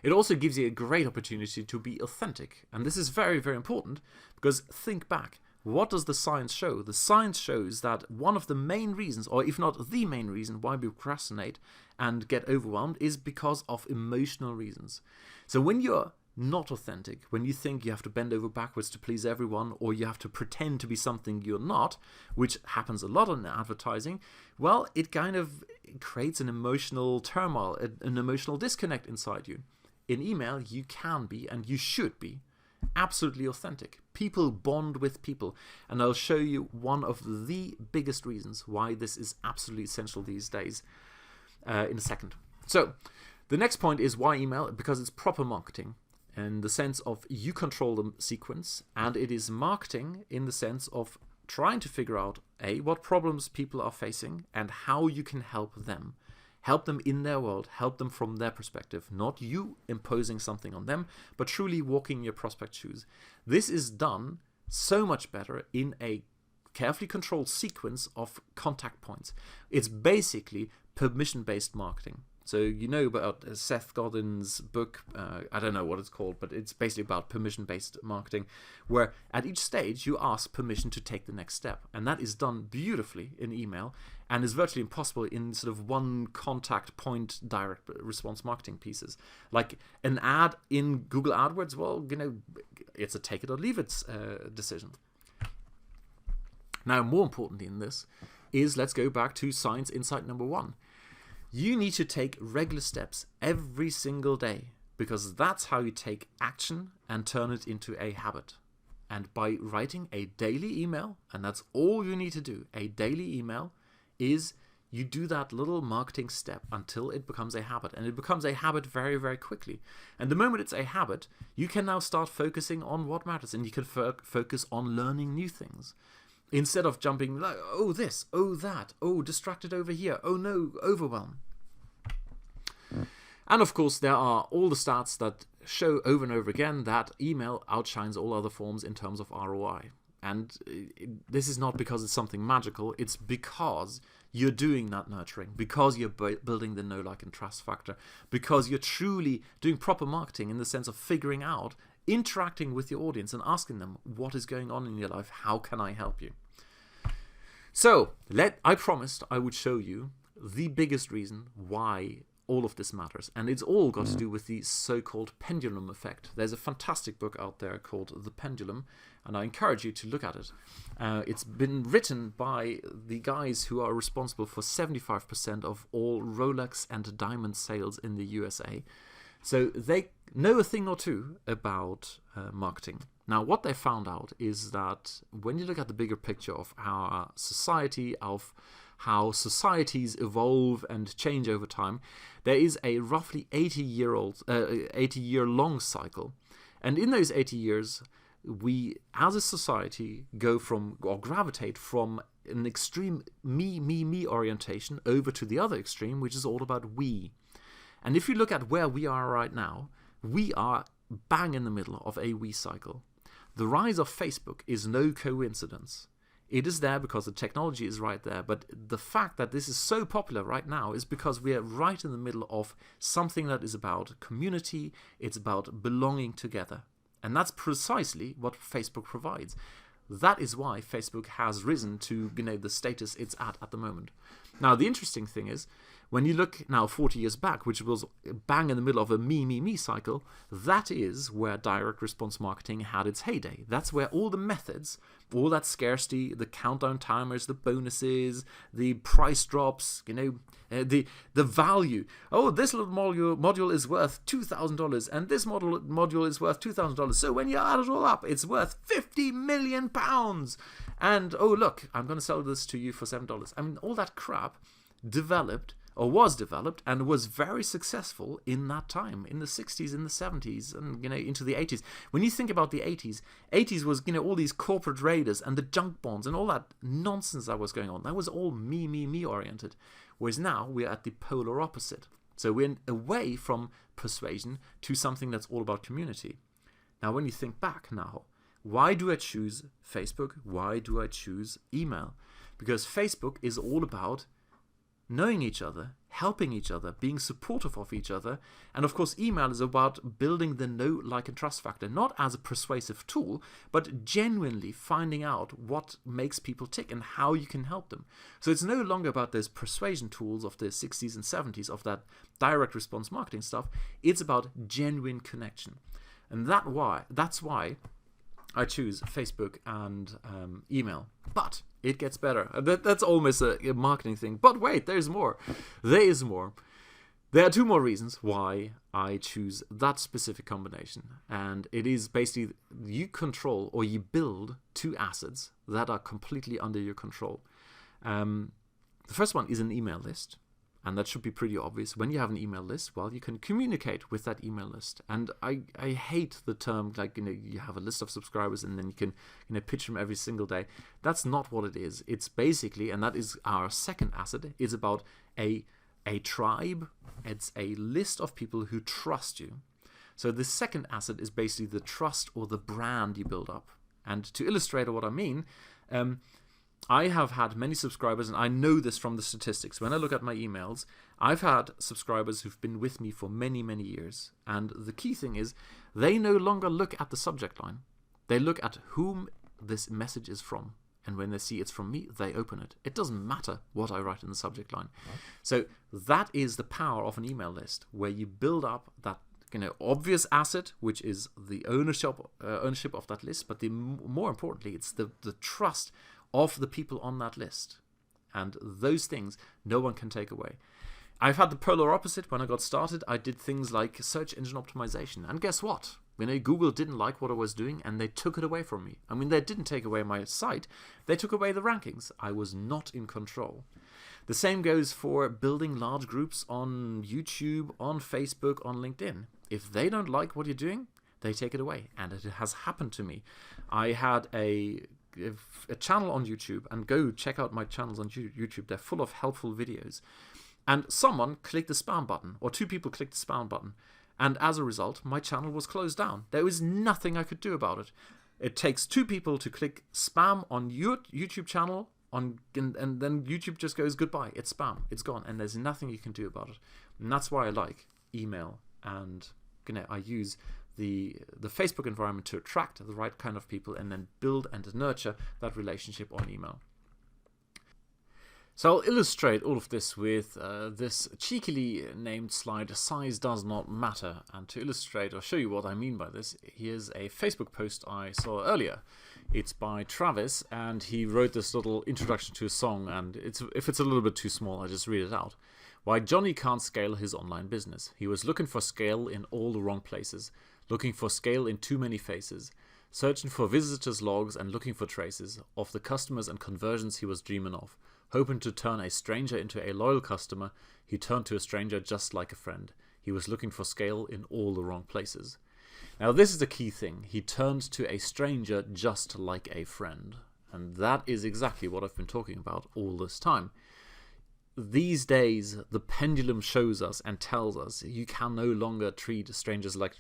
Speaker 1: It also gives you a great opportunity to be authentic. And this is very, very important, because think back. What does the science show? The science shows that one of the main reasons, or if not the main reason, why we procrastinate and get overwhelmed is because of emotional reasons. So when you're not authentic, when you think you have to bend over backwards to please everyone, or you have to pretend to be something you're not, which happens a lot in advertising, well, it kind of creates an emotional turmoil, an emotional disconnect inside you. In email, you can be, and you should be, absolutely authentic. People bond with people, and I'll show you one of the biggest reasons why this is absolutely essential these days in a second. So the next point is why email, because it's proper marketing in the sense of you control the sequence, and it is marketing in the sense of trying to figure out what problems people are facing and how you can help them. Help them in their world, help them from their perspective, not you imposing something on them, but truly walking in your prospect's shoes. This is done so much better in a carefully controlled sequence of contact points. It's basically permission-based marketing. So you know about Seth Godin's book, I don't know what it's called, but it's basically about permission-based marketing, where at each stage you ask permission to take the next step. And that is done beautifully in email, and is virtually impossible in sort of one contact point direct response marketing pieces. Like an ad in Google AdWords, well, you know, it's a take it or leave it decision. Now, more importantly in this is, let's go back to science insight number 1. You need to take regular steps every single day, because that's how you take action and turn it into a habit. And by writing a daily email, and that's all you need to do, a daily email, is you do that little marketing step until it becomes a habit. And it becomes a habit very, very quickly. And the moment it's a habit, you can now start focusing on what matters, and you can focus on learning new things. Instead of jumping like, oh this, oh that, oh distracted over here, oh no, overwhelm. And of course there are all the stats that show over and over again that email outshines all other forms in terms of ROI. And this is not because it's something magical, it's because you're doing that nurturing, because you're building the know, like, and trust factor, because you're truly doing proper marketing in the sense of figuring out, interacting with your audience and asking them what is going on in your life, how can I help you? So, I promised I would show you the biggest reason why all of this matters, and it's all got to do with the so-called pendulum effect. There's a fantastic book out there called The Pendulum, and I encourage you to look at it. It's been written by the guys who are responsible for 75% of all Rolex and diamond sales in the USA. So they know a thing or two about marketing. Now, what they found out is that when you look at the bigger picture of our society, of how societies evolve and change over time, there is a roughly 80-year-long cycle. And in those 80 years, we, as a society, go from, or gravitate from, an extreme me orientation over to the other extreme, which is all about we. And if you look at where we are right now, we are bang in the middle of a we cycle. The rise of Facebook is no coincidence. It is there because the technology is right there, but the fact that this is so popular right now is because we are right in the middle of something that is about community, it's about belonging together. And that's precisely what Facebook provides. That is why Facebook has risen to, the status it's at the moment. Now, the interesting thing is, when you look now 40 years back, which was bang in the middle of a me cycle, that is where direct response marketing had its heyday. That's where all the methods, all that scarcity, the countdown timers, the bonuses, the price drops, the value. Oh, this little module is worth $2,000, and this module is worth $2,000. So when you add it all up, it's worth £50 million. And oh, look, I'm going to sell this to you for $7. I mean, all that crap was developed and was very successful in that time, in the 60s, in the 70s, and into the 80s. When you think about the 80s was all these corporate raiders and the junk bonds and all that nonsense that was going on. That was all me oriented. Whereas now we're at the polar opposite. So we're away from persuasion to something that's all about community. Now, when you think back now, why do I choose Facebook? Why do I choose email? Because Facebook is all about knowing each other, helping each other, being supportive of each other. And of course, email is about building the know, like, and trust factor, not as a persuasive tool, but genuinely finding out what makes people tick and how you can help them. So it's no longer about those persuasion tools of the 60s and 70s, of that direct response marketing stuff. It's about genuine connection. And that's why I choose Facebook and email. But it gets better. That's almost a marketing thing. But wait, there's more. There is more. There are two more reasons why I choose that specific combination. And it is basically you control, or you build, two assets that are completely under your control. The first one is an email list. And that should be pretty obvious. When you have an email list, well, you can communicate with that email list. And I hate the term, like, you have a list of subscribers and then you can, pitch them every single day. That's not what it is. It's basically, and that is our second asset, is about a tribe. It's a list of people who trust you. So the second asset is basically the trust or the brand you build up. And to illustrate what I mean, I have had many subscribers, and I know this from the statistics. When I look at my emails, I've had subscribers who've been with me for many, many years. And the key thing is they no longer look at the subject line. They look at whom this message is from. And when they see it's from me, they open it. It doesn't matter what I write in the subject line. Right. So that is the power of an email list, where you build up that obvious asset, which is the ownership of that list. But more importantly, it's the trust of the people on that list. And those things no one can take away. I've had the polar opposite. When I got started, I did things like search engine optimization. And guess what? Google didn't like what I was doing, and they took it away from me. They didn't take away my site. They took away the rankings. I was not in control. The same goes for building large groups on YouTube, on Facebook, on LinkedIn. If they don't like what you're doing, they take it away. And it has happened to me. I had a channel on YouTube, and go check out my channels on YouTube. They're full of helpful videos. And someone clicked the spam button, or two people clicked the spam button. And as a result, my channel was closed down. There was nothing I could do about it. It takes two people to click spam on your YouTube channel, and then YouTube just goes, goodbye, it's spam, it's gone, and there's nothing you can do about it. And that's why I like email, and I use the Facebook environment to attract the right kind of people, and then build and nurture that relationship on email. So I'll illustrate all of this with this cheekily named slide, Size Does Not Matter. And to illustrate or show you what I mean by this, here's a Facebook post I saw earlier. It's by Travis, and he wrote this little introduction to a song, and if it's a little bit too small, I just read it out. Why Johnny can't scale his online business. He was looking for scale in all the wrong places, looking for scale in too many faces, searching for visitors' logs and looking for traces of the customers and conversions he was dreaming of. Hoping to turn a stranger into a loyal customer, he turned to a stranger just like a friend. He was looking for scale in all the wrong places. Now this is the key thing. He turned to a stranger just like a friend. And that is exactly what I've been talking about all this time. These days, the pendulum shows us and tells us you can no longer treat strangers like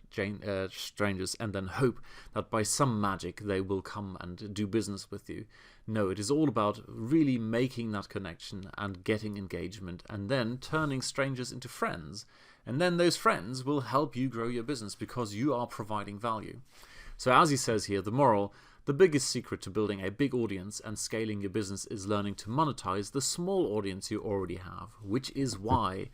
Speaker 1: strangers and then hope that by some magic they will come and do business with you. No, it is all about really making that connection and getting engagement, and then turning strangers into friends. And then those friends will help you grow your business because you are providing value. So as he says here, the moral: the biggest secret to building a big audience and scaling your business is learning to monetize the small audience you already have, which is why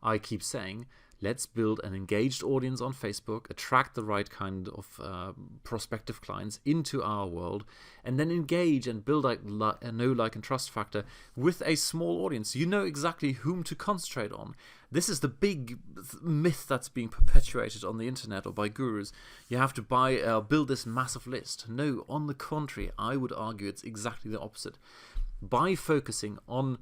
Speaker 1: I keep saying, let's build an engaged audience on Facebook, attract the right kind of prospective clients into our world, and then engage and build a know, like, and trust factor with a small audience. You know exactly whom to concentrate on. This is the big myth that's being perpetuated on the internet or by gurus. You have to build this massive list. No, on the contrary, I would argue it's exactly the opposite. By focusing on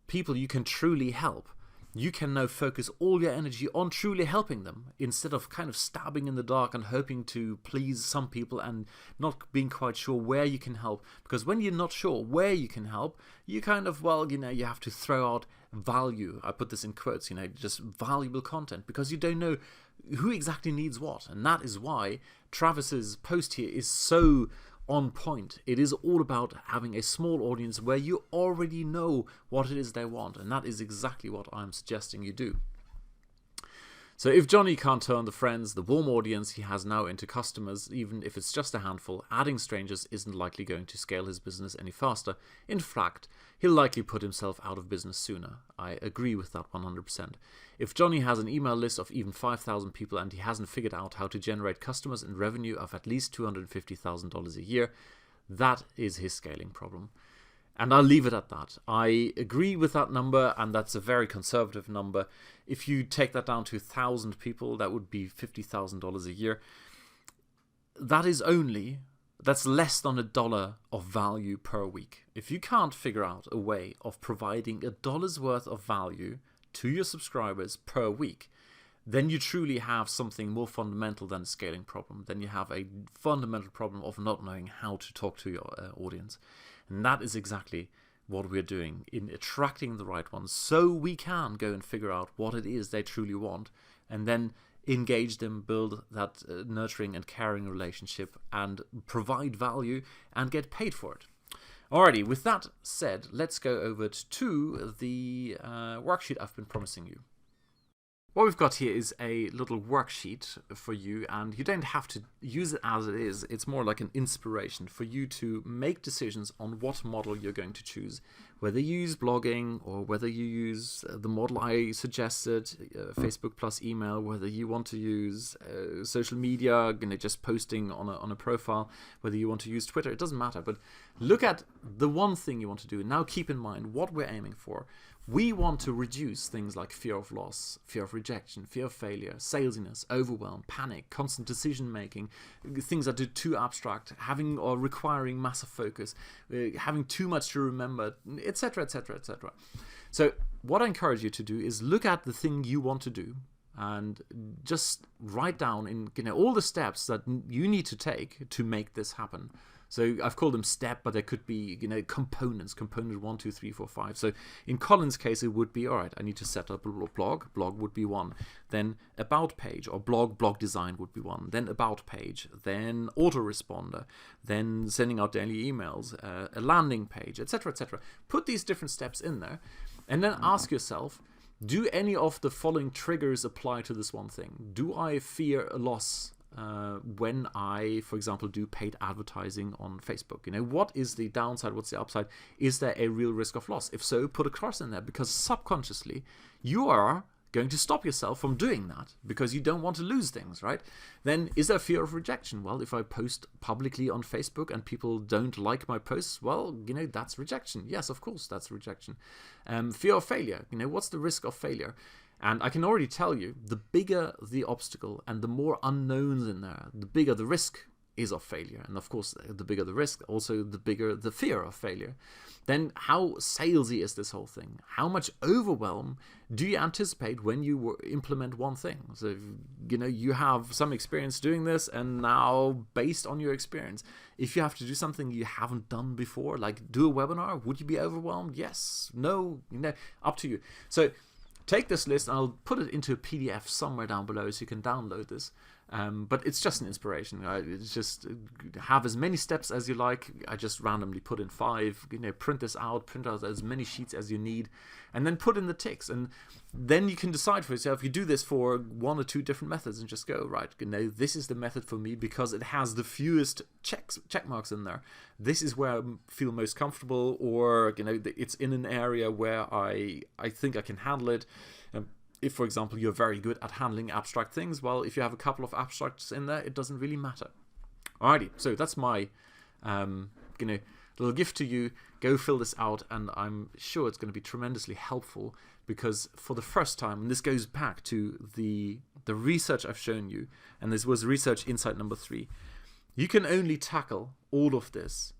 Speaker 1: people you can truly help, you can now focus all your energy on truly helping them, instead of kind of stabbing in the dark and hoping to please some people and not being quite sure where you can help. Because when you're not sure where you can help, you kind of, you have to throw out value. I put this in quotes, just valuable content, because you don't know who exactly needs what. And that is why Travis's post here is so on point. It is all about having a small audience where you already know what it is they want, and that is exactly what I'm suggesting you do. So if Johnny can't turn the friends, the warm audience he has now into customers, even if it's just a handful, adding strangers isn't likely going to scale his business any faster. In fact, he'll likely put himself out of business sooner. I agree with that 100%. If Johnny has an email list of even 5,000 people and he hasn't figured out how to generate customers and revenue of at least $250,000 a year, that is his scaling problem. And I'll leave it at that. I agree with that number, and that's a very conservative number. If you take that down to 1,000 people, that would be $50,000 a year. That's less than $1 of value per week. If you can't figure out a way of providing $1's worth of value to your subscribers per week, then you truly have something more fundamental than a scaling problem. Then you have a fundamental problem of not knowing how to talk to your audience. And that is exactly what we're doing in attracting the right ones, so we can go and figure out what it is they truly want, and then engage them, build that nurturing and caring relationship, and provide value and get paid for it. Alrighty, with that said, let's go over to the worksheet I've been promising you. What we've got here is a little worksheet for you, and you don't have to use it as it is. It's more like an inspiration for you to make decisions on what model you're going to choose, whether you use blogging or whether you use the model I suggested, Facebook plus email, whether you want to use social media, just posting on a profile, whether you want to use Twitter. It doesn't matter, but look at the one thing you want to do. Now keep in mind what we're aiming for. We want to reduce things like fear of loss, fear of rejection, fear of failure, salesiness, overwhelm, panic, constant decision making, things that are too abstract, having or requiring massive focus, having too much to remember, etc., etc., etc. So what I encourage you to do is look at the thing you want to do and just write down in all the steps that you need to take to make this happen. So I've called them step, but there could be, components, component 1, 2, 3, 4, 5. So in Colin's case, it would be, all right, I need to set up a blog would be one. Then about page, or blog design would be one. Then about page, then autoresponder, then sending out daily emails, a landing page, etc., etc. Put these different steps in there, and then ask yourself, do any of the following triggers apply to this one thing? Do I fear a loss when I, for example, do paid advertising on Facebook? What is the downside? What's the upside? Is there a real risk of loss? If so, put a cross in there, because subconsciously you are going to stop yourself from doing that because you don't want to lose things, right? Then is there fear of rejection? Well, if I post publicly on Facebook and people don't like my posts, well, that's rejection. Yes, of course, that's rejection. Fear of failure. What's the risk of failure? And I can already tell you, the bigger the obstacle and the more unknowns in there, the bigger the risk is of failure. And of course, the bigger the risk, also the bigger the fear of failure. Then how salesy is this whole thing? How much overwhelm do you anticipate when you implement one thing? So, you have some experience doing this, and now based on your experience, if you have to do something you haven't done before, like do a webinar, would you be overwhelmed? Yes, no, up to you. So take this list, and I'll put it into a PDF somewhere down below so you can download this. But it's just an inspiration. Right? It's just have as many steps as you like. I just randomly put in 5. Print this out. Print out as many sheets as you need, and then put in the ticks. And then you can decide for yourself. You do this for 1 or 2 different methods, and just go right. This is the method for me because it has the fewest check marks in there. This is where I feel most comfortable, or it's in an area where I think I can handle it. If, for example, you're very good at handling abstract things, well, if you have a couple of abstracts in there, it doesn't really matter. Alrighty, so that's my little gift to you. Go fill this out, and I'm sure it's going to be tremendously helpful, because for the first time, and this goes back to the research I've shown you, and this was research insight number 3, you can only tackle all of this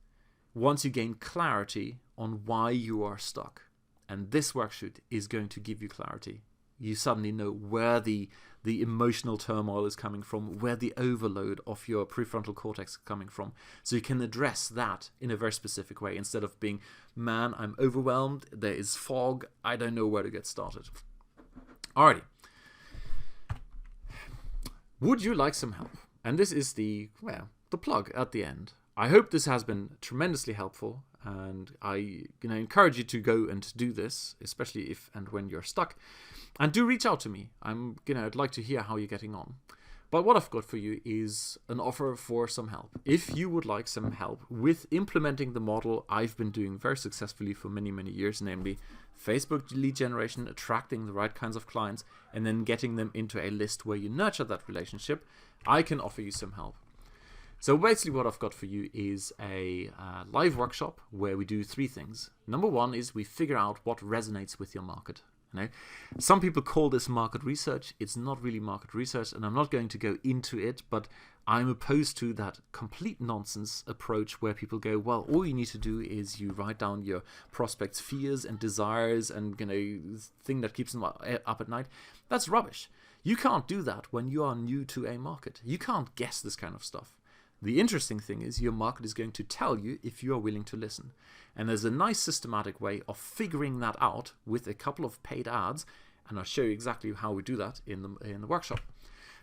Speaker 1: once you gain clarity on why you are stuck. And this worksheet is going to give you clarity. you suddenly know where the emotional turmoil is coming from, where the overload of your prefrontal cortex is coming from. So you can address that in a very specific way instead of being, man, I'm overwhelmed, there is fog, I don't know where to get started. Alrighty. Would you like some help? And this is the plug at the end. I hope this has been tremendously helpful, and I encourage you to go and do this, especially if and when you're stuck. And do reach out to me. I'd like to hear how you're getting on. But what I've got for you is an offer for some help. If you would like some help with implementing the model I've been doing very successfully for many, many years, namely Facebook lead generation, attracting the right kinds of clients, and then getting them into a list where you nurture that relationship, I can offer you some help. So basically what I've got for you is a live workshop where we do 3 things. Number 1 is we figure out what resonates with your market. Some people call this market research. It's not really market research, and I'm not going to go into it, but I'm opposed to that complete nonsense approach where people go, well, all you need to do is you write down your prospects' fears and desires and thing that keeps them up at night. That's rubbish. You can't do that when you are new to a market. You can't guess this kind of stuff. The interesting thing is your market is going to tell you if you are willing to listen. And there's a nice systematic way of figuring that out with a couple of paid ads, and I'll show you exactly how we do that in the workshop.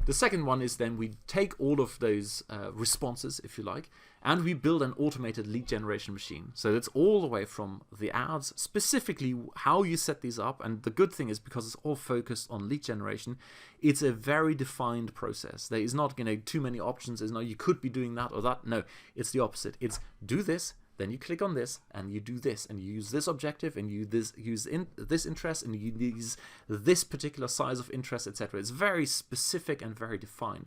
Speaker 1: The second one is then we take all of those responses, if you like, and we build an automated lead generation machine. So it's all the way from the ads, specifically how you set these up. And the good thing is, because it's all focused on lead generation, it's a very defined process. There is not too many options. There's no, you could be doing that or that. No, it's the opposite. It's do this, then you click on this, and you do this, and you use this objective, and you use this interest, and you use this particular size of interest, etc. It's very specific and very defined.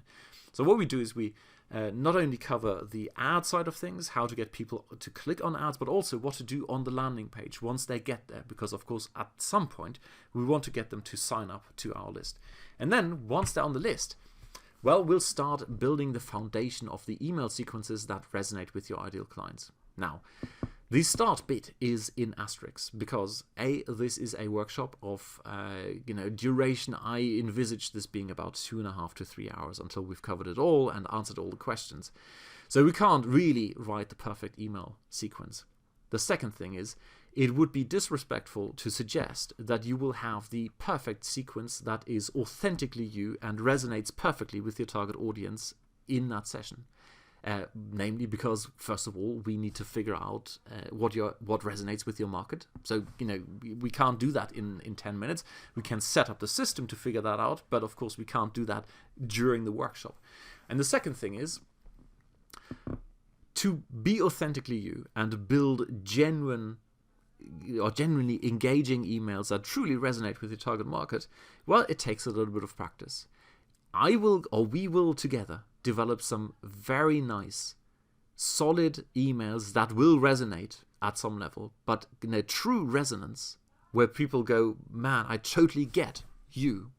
Speaker 1: So what we do is we not only cover the ad side of things, how to get people to click on ads, but also what to do on the landing page once they get there, because of course at some point we want to get them to sign up to our list. And then once they're on the list, well, we'll start building the foundation of the email sequences that resonate with your ideal clients. Now, the start bit is in asterisks because this is a workshop of duration. I envisage this being about 2.5 to 3 hours until we've covered it all and answered all the questions. So we can't really write the perfect email sequence. The second thing is, it would be disrespectful to suggest that you will have the perfect sequence that is authentically you and resonates perfectly with your target audience in that session. Namely because, first of all, we need to figure out what resonates with your market. So, we can't do that in 10 minutes. We can set up the system to figure that out, but of course we can't do that during the workshop. And the second thing is to be authentically you and build genuinely engaging emails that truly resonate with your target market. Well, it takes a little bit of practice. We will together develop some very nice, solid emails that will resonate at some level, but in a true resonance where people go, man, I totally get you.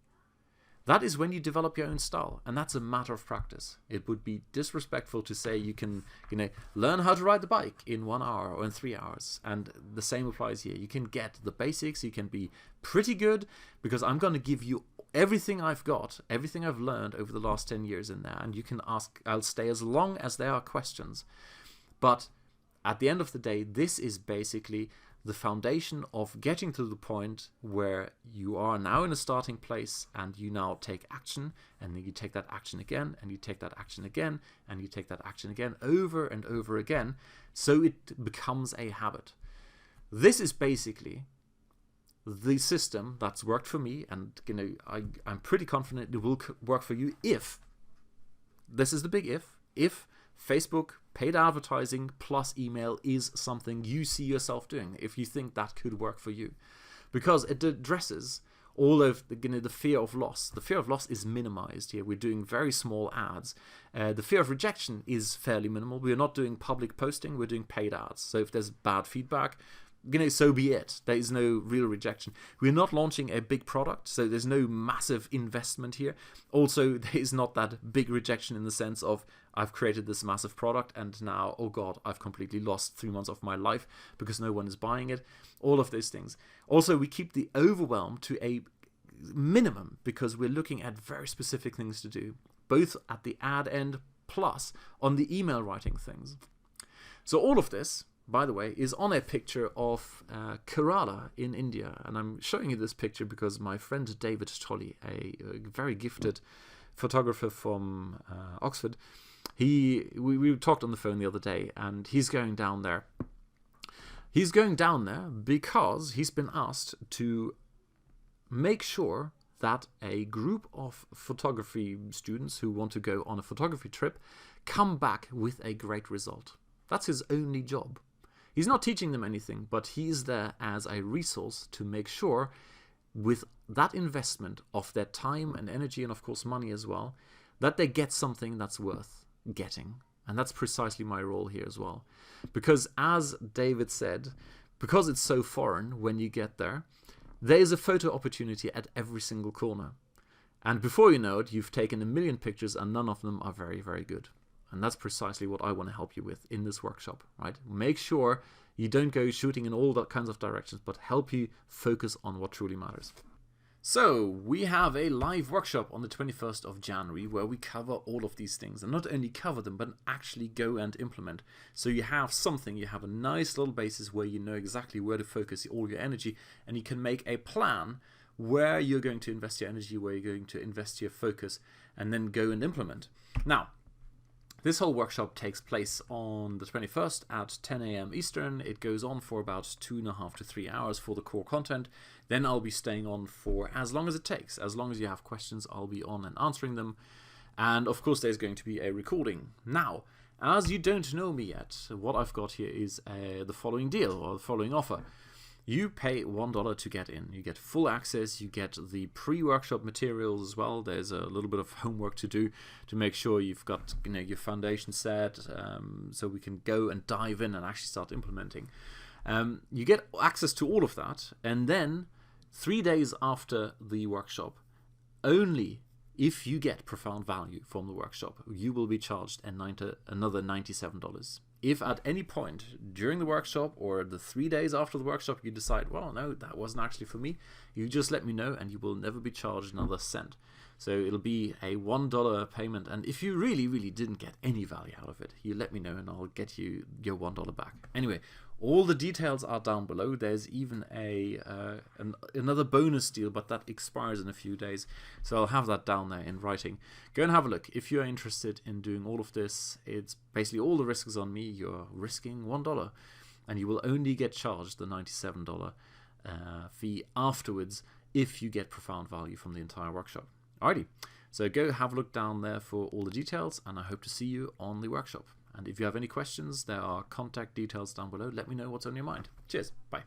Speaker 1: That is when you develop your own style, and that's a matter of practice. It would be disrespectful to say you can, learn how to ride the bike in 1 hour or in 3 hours, and the same applies here. You can get the basics, you can be pretty good, because I'm going to give you everything I've got, everything I've learned over the last 10 years in there, and you can ask, I'll stay as long as there are questions. But at the end of the day, this is basically the foundation of getting to the point where you are now in a starting place and you now take action, and then you take that action again, and you take that action again, and you take that action again over and over again, so it becomes a habit. This is basically the system that's worked for me, and I'm pretty confident it will work for you if, this is the big if Facebook paid advertising plus email is something you see yourself doing, if you think that could work for you, because it addresses all of the fear of loss. The fear of loss is minimized here. We're doing very small ads. The fear of rejection is fairly minimal. We're not doing public posting, we're doing paid ads. So if there's bad feedback, so be it. There is no real rejection. We're not launching a big product, so there's no massive investment here. Also, there is not that big rejection in the sense of, I've created this massive product and now, oh God, I've completely lost 3 months of my life because no one is buying it. All of those things. Also, we keep the overwhelm to a minimum, because we're looking at very specific things to do, both at the ad end plus on the email writing things. So all of this, by the way, is on a picture of Kerala in India. And I'm showing you this picture because my friend David Tolley, a very gifted photographer from Oxford, we talked on the phone the other day, and he's going down there. He's going down there because he's been asked to make sure that a group of photography students who want to go on a photography trip come back with a great result. That's his only job. He's not teaching them anything, but he's there as a resource to make sure, with that investment of their time and energy and of course money as well, that they get something that's worth getting. And that's precisely my role here as well. Because as David said, because it's so foreign when you get there, there is a photo opportunity at every single corner. And before you know it, you've taken 1 million pictures and none of them are very, very good. And that's precisely what I want to help you with in this workshop, right? Make sure you don't go shooting in all that kinds of directions, but help you focus on what truly matters. So we have a live workshop on the 21st of January where we cover all of these things, and not only cover them, but actually go and implement. So you have something, you have a nice little basis where you know exactly where to focus all your energy, and you can make a plan where you're going to invest your energy, where you're going to invest your focus, and then go and implement. Now, this whole workshop takes place on the 21st at 10 a.m. Eastern. It goes on for about 2.5 to 3 hours for the core content. Then I'll be staying on for as long as it takes. As long as you have questions, I'll be on and answering them. And of course, there's going to be a recording. Now, as you don't know me yet, what I've got here is the following deal, or the following offer. You pay $1 to get in. You get full access. You get the pre-workshop materials as well. There's a little bit of homework to do to make sure you've got your foundation set, so we can go and dive in and actually start implementing. You get access to all of that, and then 3 days after the workshop, only if you get profound value from the workshop, you will be charged another $97. If at any point during the workshop or the 3 days after the workshop you decide, well, no, that wasn't actually for me, you just let me know and you will never be charged another cent. So it'll be a $1 payment, and if you really, really didn't get any value out of it, you let me know and I'll get you your $1 back. Anyway, all the details are down below. There's even another bonus deal, but that expires in a few days. So I'll have that down there in writing. Go and have a look. If you're interested in doing all of this, it's basically all the risks on me. You're risking $1, and you will only get charged the $97 fee afterwards if you get profound value from the entire workshop. Alrighty, so go have a look down there for all the details, and I hope to see you on the workshop. And if you have any questions, there are contact details down below. Let me know what's on your mind. Cheers. Bye.